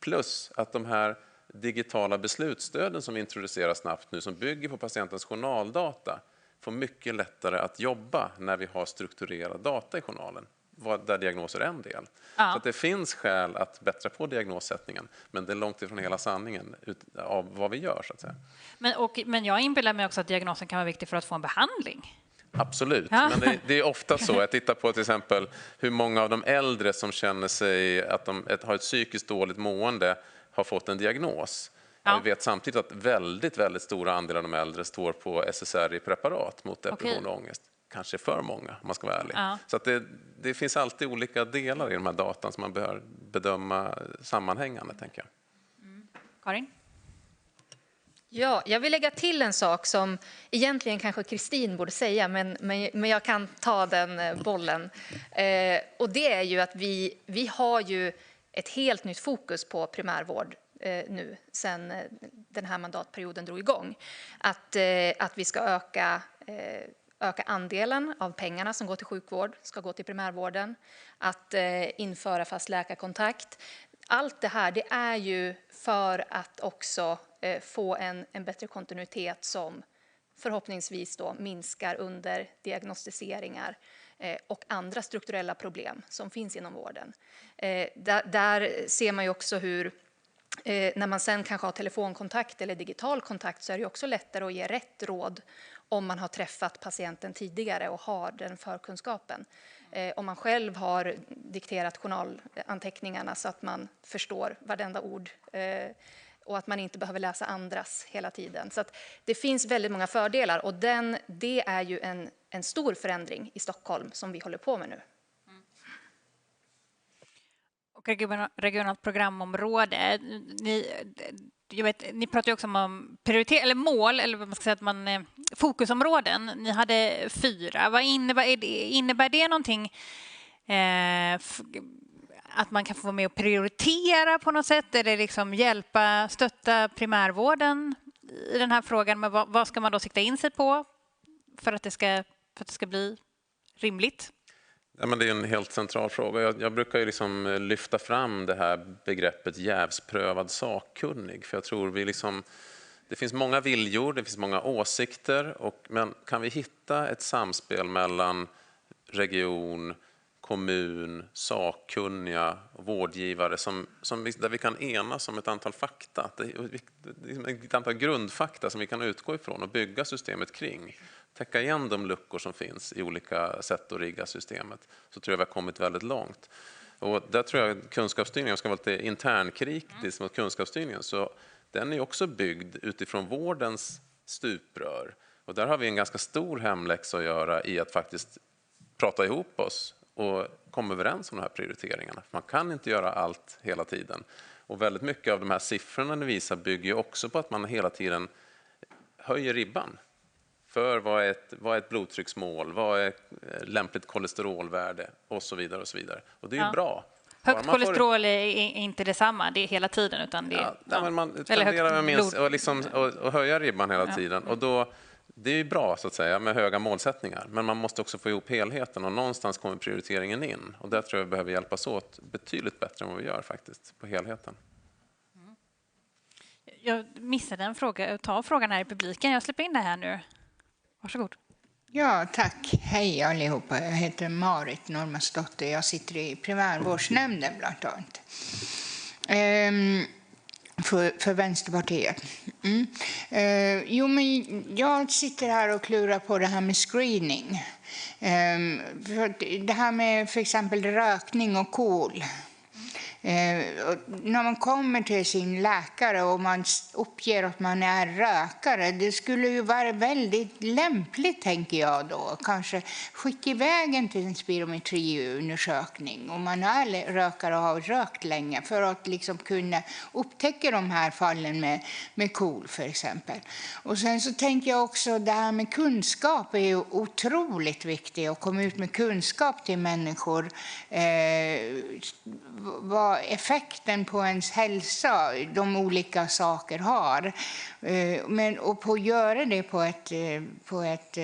Plus att de här digitala beslutsstöden som introduceras snabbt nu, som bygger på patientens journaldata, får mycket lättare att jobba när vi har strukturerad data i journalen, där diagnoser är en del. Så att det finns skäl att bättra på diagnossättningen, men det är långt ifrån hela sanningen av vad vi gör, så att säga. Men jag inbillar mig också att diagnosen kan vara viktig för att få en behandling. Absolut, men det är ofta så. Jag tittar på till exempel hur många av de äldre som känner sig att de har ett psykiskt dåligt mående har fått en diagnos. Ja. Vi vet samtidigt att väldigt, väldigt stora andel av de äldre står på SSRI-preparat mot depression och ångest. Kanske för många, om man ska vara ärlig. Ja. Så att det finns alltid olika delar i de här datan som man bör bedöma sammanhängande, tänker jag. Karin? Ja, jag vill lägga till en sak som egentligen kanske Kristin borde säga, men jag kan ta den bollen. Och det är ju att vi har ju ett helt nytt fokus på primärvård nu sen den här mandatperioden drog igång. Att vi ska öka andelen av pengarna som går till sjukvård, ska gå till primärvården. Att införa fast läkarkontakt. Allt det här, det är ju för att också få en bättre kontinuitet som förhoppningsvis då minskar under diagnostiseringar och andra strukturella problem som finns inom vården. Där ser man ju också hur när man sen kanske har telefonkontakt eller digital kontakt, så är det också lättare att ge rätt råd om man har träffat patienten tidigare och har den förkunskapen. Om man själv har dikterat journalanteckningarna så att man förstår vartenda ord och att man inte behöver läsa andras hela tiden. Så att det finns väldigt många fördelar, och det är ju en stor förändring i Stockholm som vi håller på med nu. Och regionalt programområde. Ni pratar ju också om mål, eller vad man ska säga, fokusområden. Ni hade 4. Vad innebär det någonting? Att man kan få vara med och prioritera på något sätt, eller liksom stötta primärvården i den här frågan? Men vad ska man då sikta in sig på för att det ska bli rimligt? Ja, men det är en helt central fråga. Jag brukar ju liksom lyfta fram det här begreppet jävsprövad sakkunnig. För jag tror det finns många viljor, det finns många åsikter. Men kan vi hitta ett samspel mellan region, kommun, sakkunniga och vårdgivare där vi kan enas om ett antal fakta, ett antal grundfakta som vi kan utgå ifrån och bygga systemet kring, täcka igen de luckor som finns i olika sätt att rigga systemet, så tror jag vi har kommit väldigt långt. Och där tror jag kunskapsstyrningen, jag ska vara lite internkritisk mot kunskapsstyrningen, så den är också byggd utifrån vårdens stuprör. Och där har vi en ganska stor hemläxa att göra i att faktiskt prata ihop oss och komma överens om de här prioriteringarna. Man kan inte göra allt hela tiden. Och väldigt mycket av de här siffrorna ni visar bygger ju också på att man hela tiden höjer ribban. För vad är ett blodtrycksmål, vad är lämpligt kolesterolvärde och så vidare och så vidare. Och det är ju bra. Högt kolesterol är inte detsamma, det är hela tiden, utan det är... men man tenderar minst att höja ribban hela tiden. Och då, det är ju bra så att säga med höga målsättningar, men man måste också få ihop helheten, och någonstans kommer prioriteringen in. Och där tror jag vi behöver hjälpas åt betydligt bättre än vad vi gör faktiskt på helheten. Jag missade en fråga. Ta frågan här i publiken. Jag släpper in det här nu. Varsågod. Ja, tack. Hej allihopa. Jag heter Marit Normansdotter. Jag sitter i primärvårdsnämnden bland annat. För Vänsterpartiet. Men jag sitter här och klurar på det här med screening. Det här med för exempel rökning och KOL. När man kommer till sin läkare och man uppger att man är rökare, det skulle ju vara väldigt lämpligt, tänker jag då, kanske skicka iväg en till en spirometriundersökning om man är rökare och har rökt länge, för att liksom kunna upptäcka de här fallen med KOL för exempel. Och sen så tänker jag också, det här med kunskap är ju otroligt viktigt, att komma ut med kunskap till människor, vad effekten på ens hälsa de olika saker har, och på att göra det på ett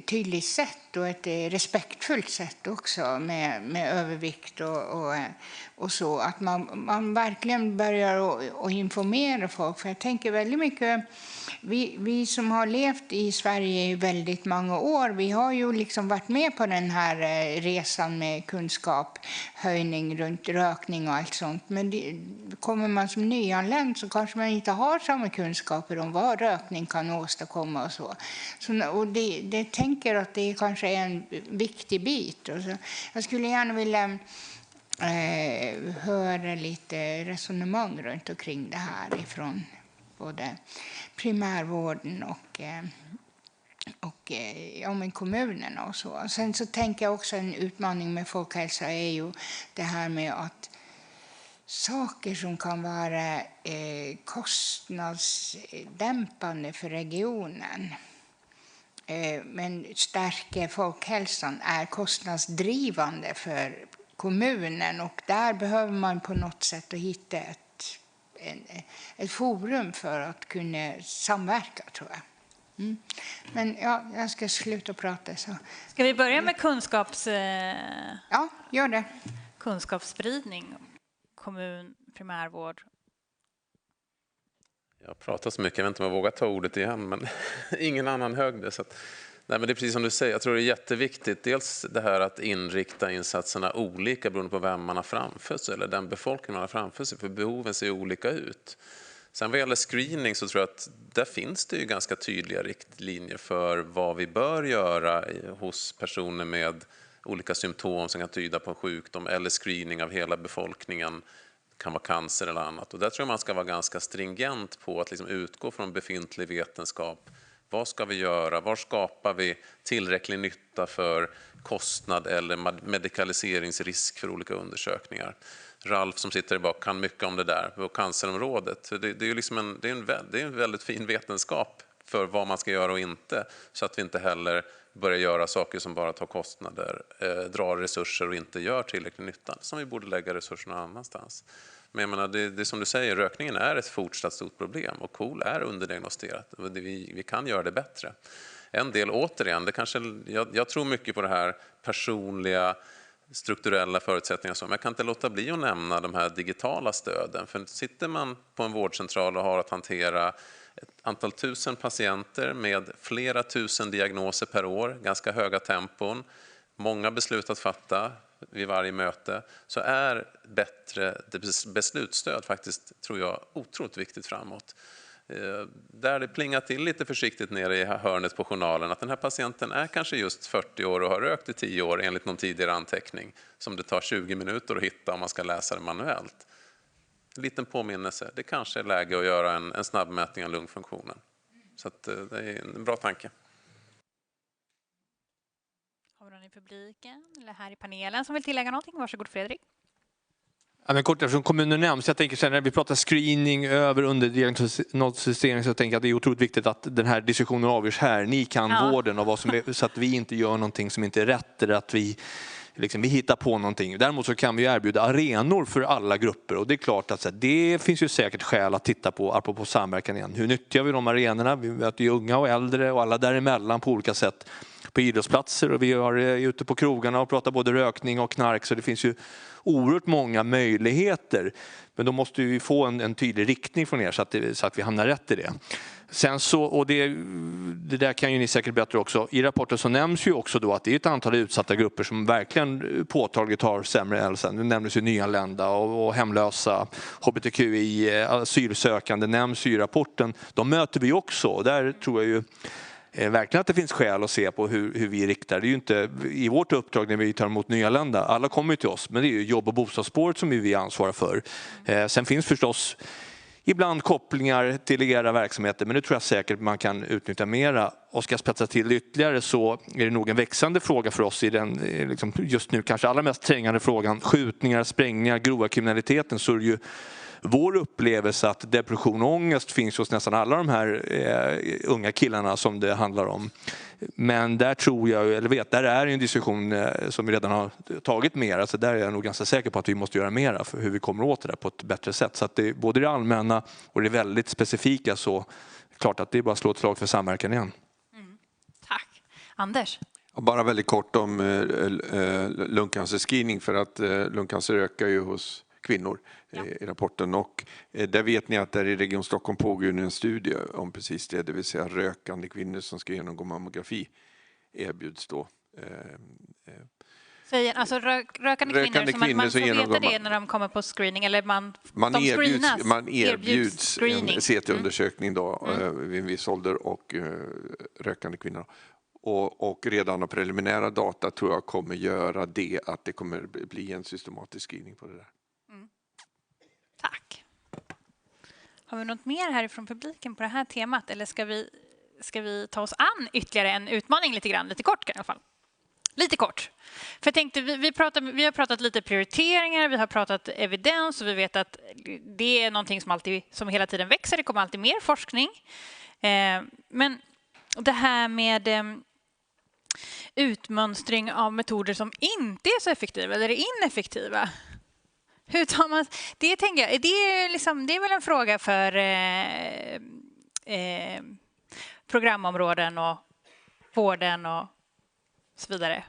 tydligt sätt och ett respektfullt sätt också med övervikt och så. Att man verkligen börjar att informera folk. För jag tänker väldigt mycket, vi som har levt i Sverige i väldigt många år, vi har ju liksom varit med på den här resan med kunskap, höjning runt rökning och allt sånt. Men kommer man som nyanländ så kanske man inte har samma kunskaper om vad rökning kan åstadkomma och så. Och det tänker att det kanske är en viktig bit. Och så, jag skulle gärna vilja höra lite resonemang runt omkring det här ifrån både primärvården och kommunerna och så. Sen så tänker jag också en utmaning med folkhälsa är ju det här med att saker som kan vara kostnadsdämpande för regionen men stärker folkhälsan är kostnadsdrivande för kommunen, och där behöver man på något sätt hitta ett forum för att kunna samverka, tror jag. Men ja, jag ska sluta prata. Så. Ska vi börja med Ja, gör det. kunskapsspridning, kommun, primärvård? Jag pratar så mycket, jag vet inte om jag vågar ta ordet igen, men ingen annan hög det. Så att, nej, men det är precis som du säger, jag tror det är jätteviktigt. Dels det här att inrikta insatserna olika beroende på vem man har framför sig, eller den befolkning man har framför sig, för behoven ser olika ut. Sen vad gäller screening så tror jag att där finns det ju ganska tydliga riktlinjer för vad vi bör göra hos personer med olika symptom som kan tyda på en sjukdom, eller screening av hela befolkningen, kan vara cancer eller annat. Och där tror jag man ska vara ganska stringent på att liksom utgå från befintlig vetenskap. Vad ska vi göra? Var skapar vi tillräcklig nytta för kostnad eller medikaliseringsrisk för olika undersökningar? Ralf som sitter i bak kan mycket om det där på cancerområdet. Det är ju liksom det är en väldigt fin vetenskap för vad man ska göra och inte, så att vi inte heller börjar göra saker som bara tar kostnader, drar resurser och inte gör tillräcklig nytta, som vi borde lägga resurserna någon annanstans. Men jag menar, det är som du säger, rökningen är ett fortsatt stort problem och KOL är underdiagnostiserat. Vi kan göra det bättre. En del återigen, det kanske, jag tror mycket på det här personliga, strukturella förutsättningar. Men jag kan inte låta bli att nämna de här digitala stöden. För sitter man på en vårdcentral och har att hantera ett antal tusen patienter med flera tusen diagnoser per år, ganska höga tempon, många beslut att fatta vid varje möte, så är bättre beslutsstöd faktiskt, tror jag, otroligt viktigt framåt. Där det plingar till lite försiktigt nere i hörnet på journalen att den här patienten är kanske just 40 år och har rökt i 10 år enligt någon tidigare anteckning som det tar 20 minuter att hitta om man ska läsa det manuellt. En liten påminnelse, det kanske är läge att göra en snabbmätning av lungfunktionen. Så att, det är en bra tanke. Har vi någon i publiken eller här i panelen som vill tillägga någonting? Varsågod Fredrik. Ja, men kort eftersom kommunen nämns, jag tänker sen när vi pratar screening över underdiagnostisering, så tänker jag att det är otroligt viktigt att den här diskussionen avgörs här. Ni kan vården och vad som är, så att vi inte gör någonting som inte är rätt, eller att vi hittar på någonting. Däremot så kan vi erbjuda arenor för alla grupper, och det är klart att det finns ju säkert skäl att titta på, apropå samverkan igen. Hur nyttjar vi de arenorna? Vi möter ju unga och äldre och alla däremellan på olika sätt på idrottsplatser, och vi är ute på krogarna och pratar både rökning och knark, så det finns ju oerhört många möjligheter. Men då måste vi få en tydlig riktning från er så att vi hamnar rätt i det. Sen så, och det där kan ju ni säkert bättre också. I rapporten så nämns ju också då att det är ett antal utsatta grupper som verkligen påtagligt har sämre hälsa. Nu nämns ju nyanlända och hemlösa, hbtqi, asylsökande nämns ju i rapporten. De möter vi också, och där tror jag ju verkligen att det finns skäl att se på hur vi riktar. Det är ju inte i vårt uppdrag när vi tar emot nyanlända. Alla kommer till oss, men det är ju jobb- och bostadsspåret som vi ansvarar för. Sen finns förstås ibland kopplingar till era verksamheter, men det tror jag säkert man kan utnyttja mera. Och ska jag spetsa till ytterligare så är det nog en växande fråga för oss i den just nu kanske allra mest trängande frågan. Skjutningar, sprängningar, grova kriminaliteten, så är det ju vår upplevelse att depression och ångest finns hos nästan alla de här unga killarna som det handlar om. Men där tror jag, eller vet, där är en diskussion som vi redan har tagit mer. Alltså där är jag nog ganska säker på att vi måste göra mera för hur vi kommer åt det där på ett bättre sätt. Så att det är både det allmänna och det väldigt specifika, så klart att det är bara att slå ett slag för samverkan igen. Tack. Anders? Bara väldigt kort om lungcancerscreening, för att lungcancer ökar ju hos kvinnor i rapporten. Och där vet ni att där i Region Stockholm pågår en studie om precis det, det vill säga rökande kvinnor som ska genomgå mammografi erbjuds då. Alltså rökande kvinnor, så man får veta det när de kommer på screening, eller man erbjuds screening. En CT-undersökning då, vid en viss ålder, och rökande kvinnor. Och redan av preliminära data tror jag kommer göra det, att det kommer bli en systematisk screening på det där. Tack. Har vi något mer härifrån publiken på det här temat, eller ska vi ta oss an ytterligare en utmaning lite kort i alla fall? Lite kort. För jag tänkte, vi har pratat lite prioriteringar, vi har pratat evidens, och vi vet att det är någonting som hela tiden växer. Det kommer alltid mer forskning. Men det här med utmönstring av metoder som inte är så effektiva eller är ineffektiva. Hur tar man det, tänker jag? Det är väl en fråga för programområden och vården och så vidare.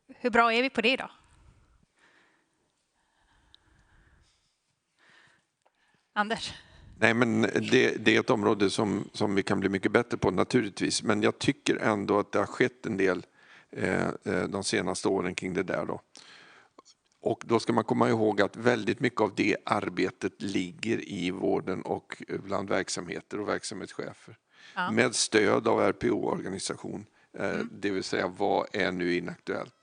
Hur bra är vi på det idag? Anders? Nej, men det är ett område som vi kan bli mycket bättre på naturligtvis. Men jag tycker ändå att det har skett en del de senaste åren kring det där då. Och då ska man komma ihåg att väldigt mycket av det arbetet ligger i vården och bland verksamheter och verksamhetschefer. Ja. Med stöd av RPO-organisation. Det vill säga, vad är nu inaktuellt?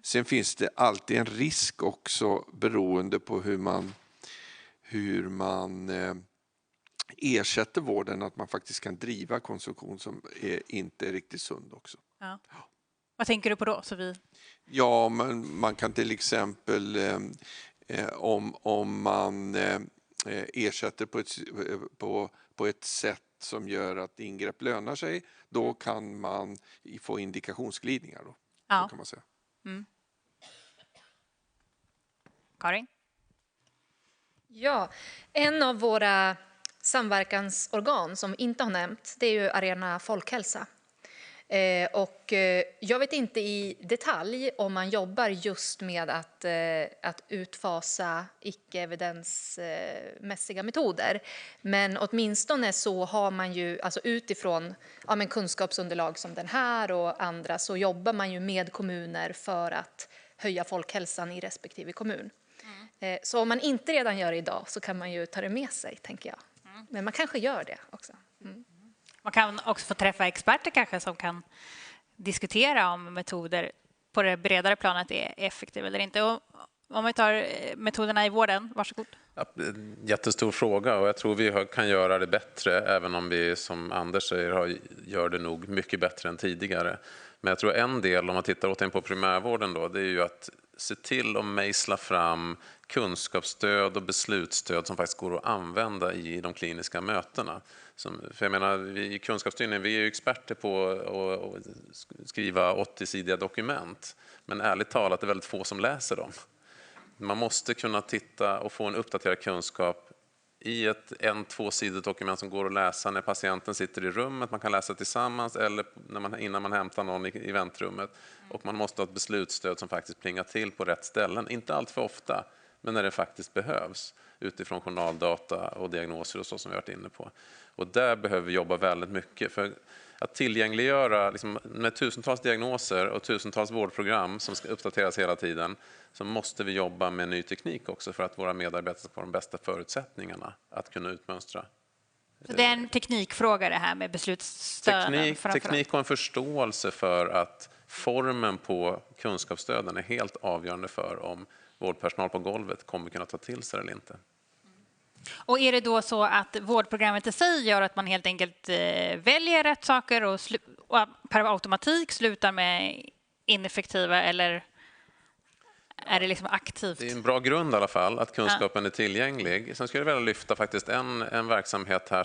Sen finns det alltid en risk också, beroende på hur man ersätter vården, att man faktiskt kan driva konsumtion som inte är riktigt sund också. Ja. Vad tänker du på då? Ja, men man kan till exempel om man ersätter på ett sätt som gör att ingrepp lönar sig, då kan man få indikationsglidningar då. Ja. Kan man säga. Karin? Ja, en av våra samverkansorgan som inte har nämnt, det är ju Arena Folkhälsa. Och jag vet inte i detalj om man jobbar just med att utfasa icke-evidensmässiga metoder. Men åtminstone så har man ju, alltså utifrån kunskapsunderlag som den här och andra, så jobbar man ju med kommuner för att höja folkhälsan i respektive kommun. Så om man inte redan gör det idag så kan man ju ta det med sig, tänker jag. Men man kanske gör det också. Man kan också få träffa experter kanske som kan diskutera om metoder på det bredare planet är effektiva eller inte. Och om vi tar metoderna i vården, varsågod. Ja, jättestor fråga, och jag tror vi kan göra det bättre, även om vi, som Anders säger, gör det nog mycket bättre än tidigare. Men jag tror en del, om man tittar återigen på primärvården då, det är ju att se till att mejsla fram kunskapsstöd och beslutsstöd som faktiskt går att använda i de kliniska mötena. För jag menar, vi i kunskapsstyrningen, vi är ju experter på att skriva 80-sidiga dokument, men ärligt talat är det väldigt få som läser dem. Man måste kunna titta och få en uppdaterad kunskap i ett 1-2-sidigt dokument som går att läsa när patienten sitter i rummet. Man kan läsa tillsammans eller innan man hämtar någon i väntrummet. Och man måste ha ett beslutsstöd som faktiskt plingar till på rätt ställen. Inte allt för ofta, men när det faktiskt behövs. Utifrån journaldata och diagnoser och så som vi har varit inne på. Och där behöver vi jobba väldigt mycket. För att tillgängliggöra med tusentals diagnoser och tusentals vårdprogram som ska uppdateras hela tiden, så måste vi jobba med ny teknik också för att våra medarbetare ska få de bästa förutsättningarna att kunna utmönstra. Så det är en teknikfråga det här med beslutsstöden? Teknik och en förståelse för att formen på kunskapsstöden är helt avgörande för om vårdpersonal på golvet kommer kunna ta till sig eller inte. Och är det då så att vårdprogrammet i sig gör att man helt enkelt väljer rätt saker och per automatik slutar med ineffektiva, eller är det liksom aktivt? Det är en bra grund i alla fall, att kunskapen är tillgänglig. Sen skulle jag vilja lyfta faktiskt en verksamhet här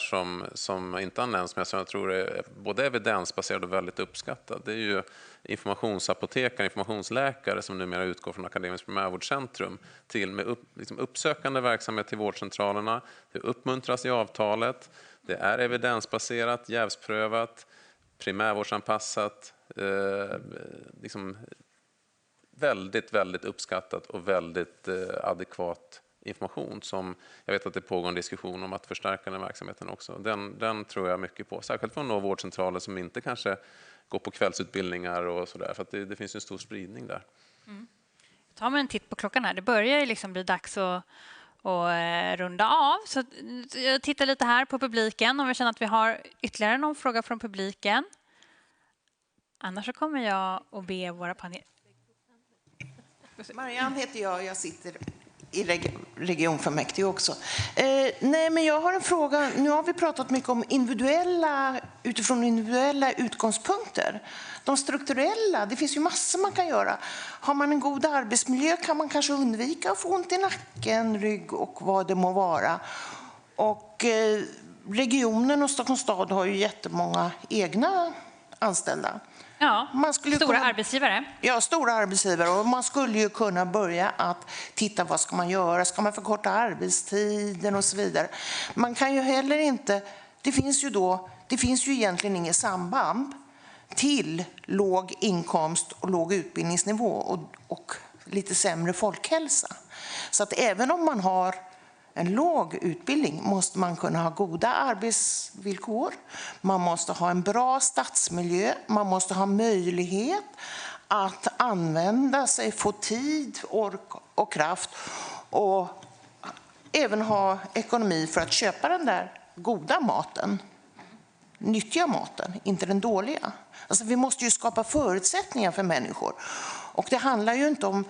som inte har nämnts, men som jag tror är både evidensbaserad och väldigt uppskattad. Det är ju informationsapotekare, informationsläkare som numera utgår från Akademiskt primärvårdscentrum till med uppsökande verksamhet till vårdcentralerna. Det uppmuntras i avtalet. Det är evidensbaserat, jävsprövat. primärvårdsanpassat, liksom väldigt, väldigt uppskattat och väldigt adekvat information som jag vet att det pågår en diskussion om att förstärka den verksamheten också. Den tror jag mycket på, särskilt från vårdcentraler som inte kanske går på kvällsutbildningar och sådär, för att det finns en stor spridning där. Ta mig en titt på klockan här. Det börjar ju liksom bli dags att runda av. Så jag tittar lite här på publiken om vi känner att vi har ytterligare någon fråga från publiken. Annars så kommer jag att be våra panel. Marianne heter jag sitter i regionfullmäktige också. Nej, men jag har en fråga. Nu har vi pratat mycket om utifrån individuella utgångspunkter. De strukturella, det finns ju massor man kan göra. Har man en god arbetsmiljö kan man kanske undvika att få ont i nacken, rygg och vad det må vara. Och regionen och Stockholms stad har ju jättemånga egna anställda. Ja, stora arbetsgivare. Ja, stora arbetsgivare. Och man skulle ju kunna börja att titta vad ska man göra. Ska man förkorta arbetstiden och så vidare. Man kan ju heller inte... Det finns ju egentligen inget samband till låg inkomst och låg utbildningsnivå och lite sämre folkhälsa. Så att även om man har en låg utbildning måste man kunna ha goda arbetsvillkor. Man måste ha en bra stadsmiljö. Man måste ha möjlighet att använda sig, få tid, ork och kraft och även ha ekonomi för att köpa den där goda maten. Nyttiga maten, inte den dåliga. Alltså vi måste ju skapa förutsättningar för människor. Och det handlar ju inte om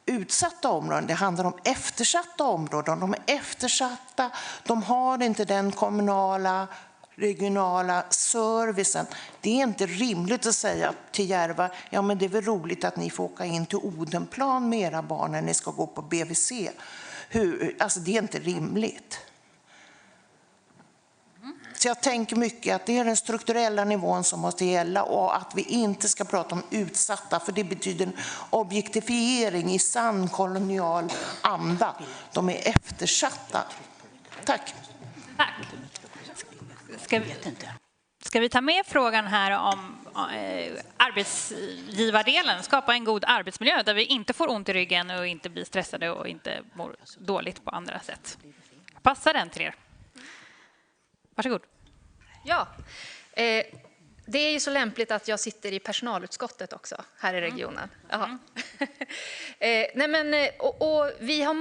utsatta områden, det handlar om eftersatta områden. De är eftersatta, de har inte den kommunala, regionala servicen. Det är inte rimligt att säga till Järva, ja men det är väl roligt att ni får åka in till Odenplan med era barn när ni ska gå på BVC. Alltså det är inte rimligt. Så jag tänker mycket att det är den strukturella nivån som måste gälla och att vi inte ska prata om utsatta, för det betyder en objektifiering i sann kolonial anda. De är eftersatta. Tack. Tack. Ska vi ta med frågan här om arbetsgivardelen, skapa en god arbetsmiljö där vi inte får ont i ryggen och inte blir stressade och inte mår dåligt på andra sätt. Passar den till er? Varsågod. Ja, det är ju så lämpligt att jag sitter i personalutskottet också här i regionen. Nej, men, och vi har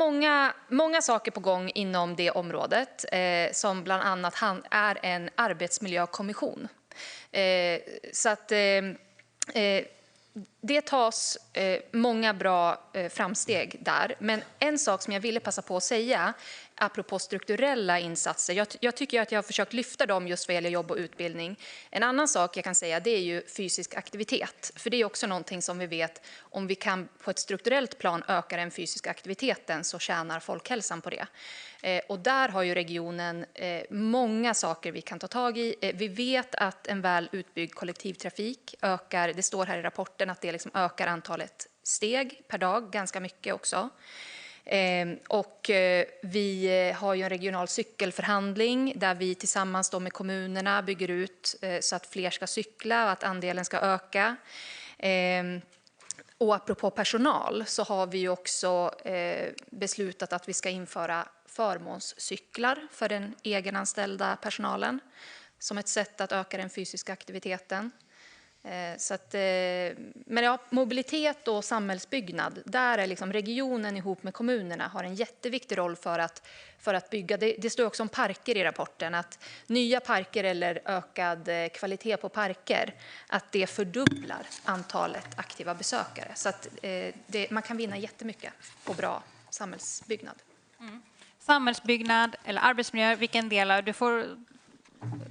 många saker på gång inom det området som bland annat är en arbetsmiljökommission. Så att det tas många bra framsteg där. Men en sak som jag ville passa på att säga apropå strukturella insatser. Jag tycker att jag har försökt lyfta dem just vad gäller jobb och utbildning. En annan sak jag kan säga det är ju fysisk aktivitet. För det är också någonting som vi vet, om vi kan på ett strukturellt plan öka den fysiska aktiviteten så tjänar folkhälsan på det. Och där har ju regionen många saker vi kan ta tag i. Vi vet att en väl utbyggd kollektivtrafik ökar, det står här i rapporten att det liksom ökar antalet steg per dag ganska mycket också. Och vi har ju en regional cykelförhandling där vi tillsammans med kommunerna bygger ut så att fler ska cykla och att andelen ska öka. Och apropå personal så har vi ju också beslutat att vi ska införa förmånscyklar för den egenanställda personalen som ett sätt att öka den fysiska aktiviteten. Så att, men ja, mobilitet och samhällsbyggnad, där är liksom regionen ihop med kommunerna har en jätteviktig roll för att bygga. Det står också om parker i rapporten, att nya parker eller ökad kvalitet på parker, att det fördubblar antalet aktiva besökare. Så att man kan vinna jättemycket på bra samhällsbyggnad. Samhällsbyggnad eller arbetsmiljö, vilken del? Du får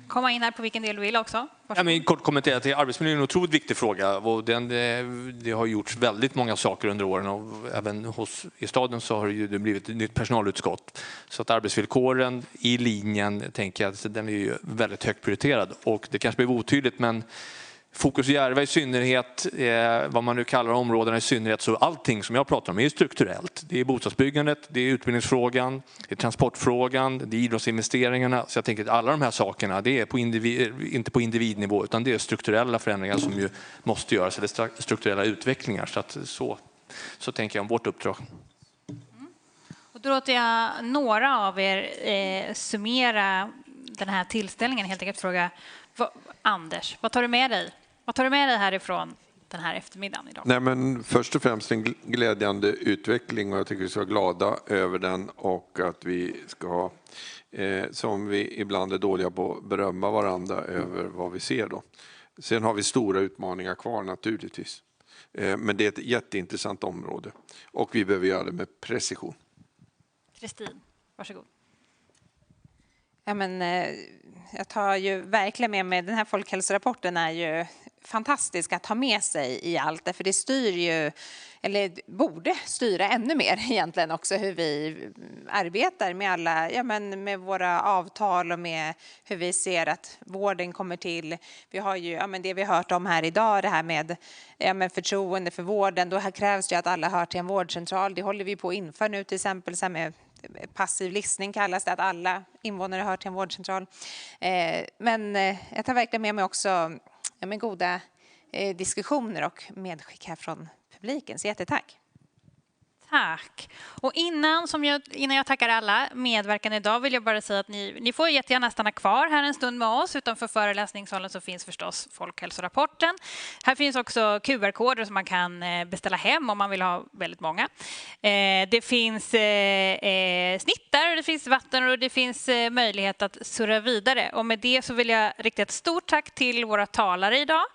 komma in här på vilken del du vill också. Ja, men kort kommentera till arbetsmiljön är en otroligt viktig fråga och det har gjorts väldigt många saker under åren och även i staden så har det blivit ett nytt personalutskott. Så att arbetsvillkoren i linjen tänker jag att den är ju väldigt högt prioriterad och det kanske blir otydligt men Fokus Järva i synnerhet, vad man nu kallar områdena i synnerhet, så allting som jag pratar om är strukturellt. Det är bostadsbyggandet, det är utbildningsfrågan, det är transportfrågan, det är idrottsinvesteringarna. Så jag tänker att alla de här sakerna, det är inte på individnivå, utan det är strukturella förändringar som ju måste göras, eller strukturella utvecklingar. Så att så tänker jag om vårt uppdrag. Och då låter jag några av er summera den här tillställningen. Helt enkelt fråga Anders, vad tar du med dig? Vad tar du med dig härifrån den här eftermiddagen idag? Nej, men först och främst en glädjande utveckling, och jag tycker vi ska vara glada över den, och att vi ska, som vi ibland är dåliga på, berömma varandra över vad vi ser då. Sen har vi stora utmaningar kvar naturligtvis. Men det är ett jätteintressant område och vi behöver göra det med precision. Kristin, varsågod. Ja, men, jag tar ju verkligen med mig, den här folkhälsorapporten är ju fantastisk att ha med sig i allt, för det styr ju, eller borde styra ännu mer egentligen också, hur vi arbetar med alla, ja, men med våra avtal och med hur vi ser att vården kommer till. Vi har ju, ja, men det vi har hört om här idag, det här med, ja, men förtroende för vården. Då här krävs det att alla hör till en vårdcentral. Det håller vi på att införa nu till exempel, så här med passiv listning kallas det, att alla invånare hör till en vårdcentral. Men jag tar verkligen med mig också, ja, med goda diskussioner och medskick här från publiken. Så jättetack. Tack. Och innan jag tackar alla medverkande idag vill jag bara säga att ni får jättegärna stanna kvar här en stund med oss. Utanför föreläsningssalen så finns förstås folkhälsorapporten. Här finns också QR-koder som man kan beställa hem om man vill ha väldigt många. Det finns snittar, det finns vatten och det finns möjlighet att surra vidare. Och med det så vill jag rikta ett stort tack till våra talare idag.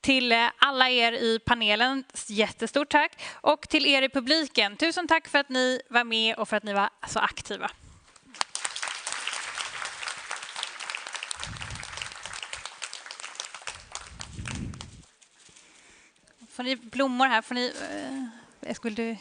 Till alla er i panelen, jättestort tack. Och till er i publiken, tusen tack för att ni var med och för att ni var så aktiva. Får ni blommor här? Får ni... Skulle du...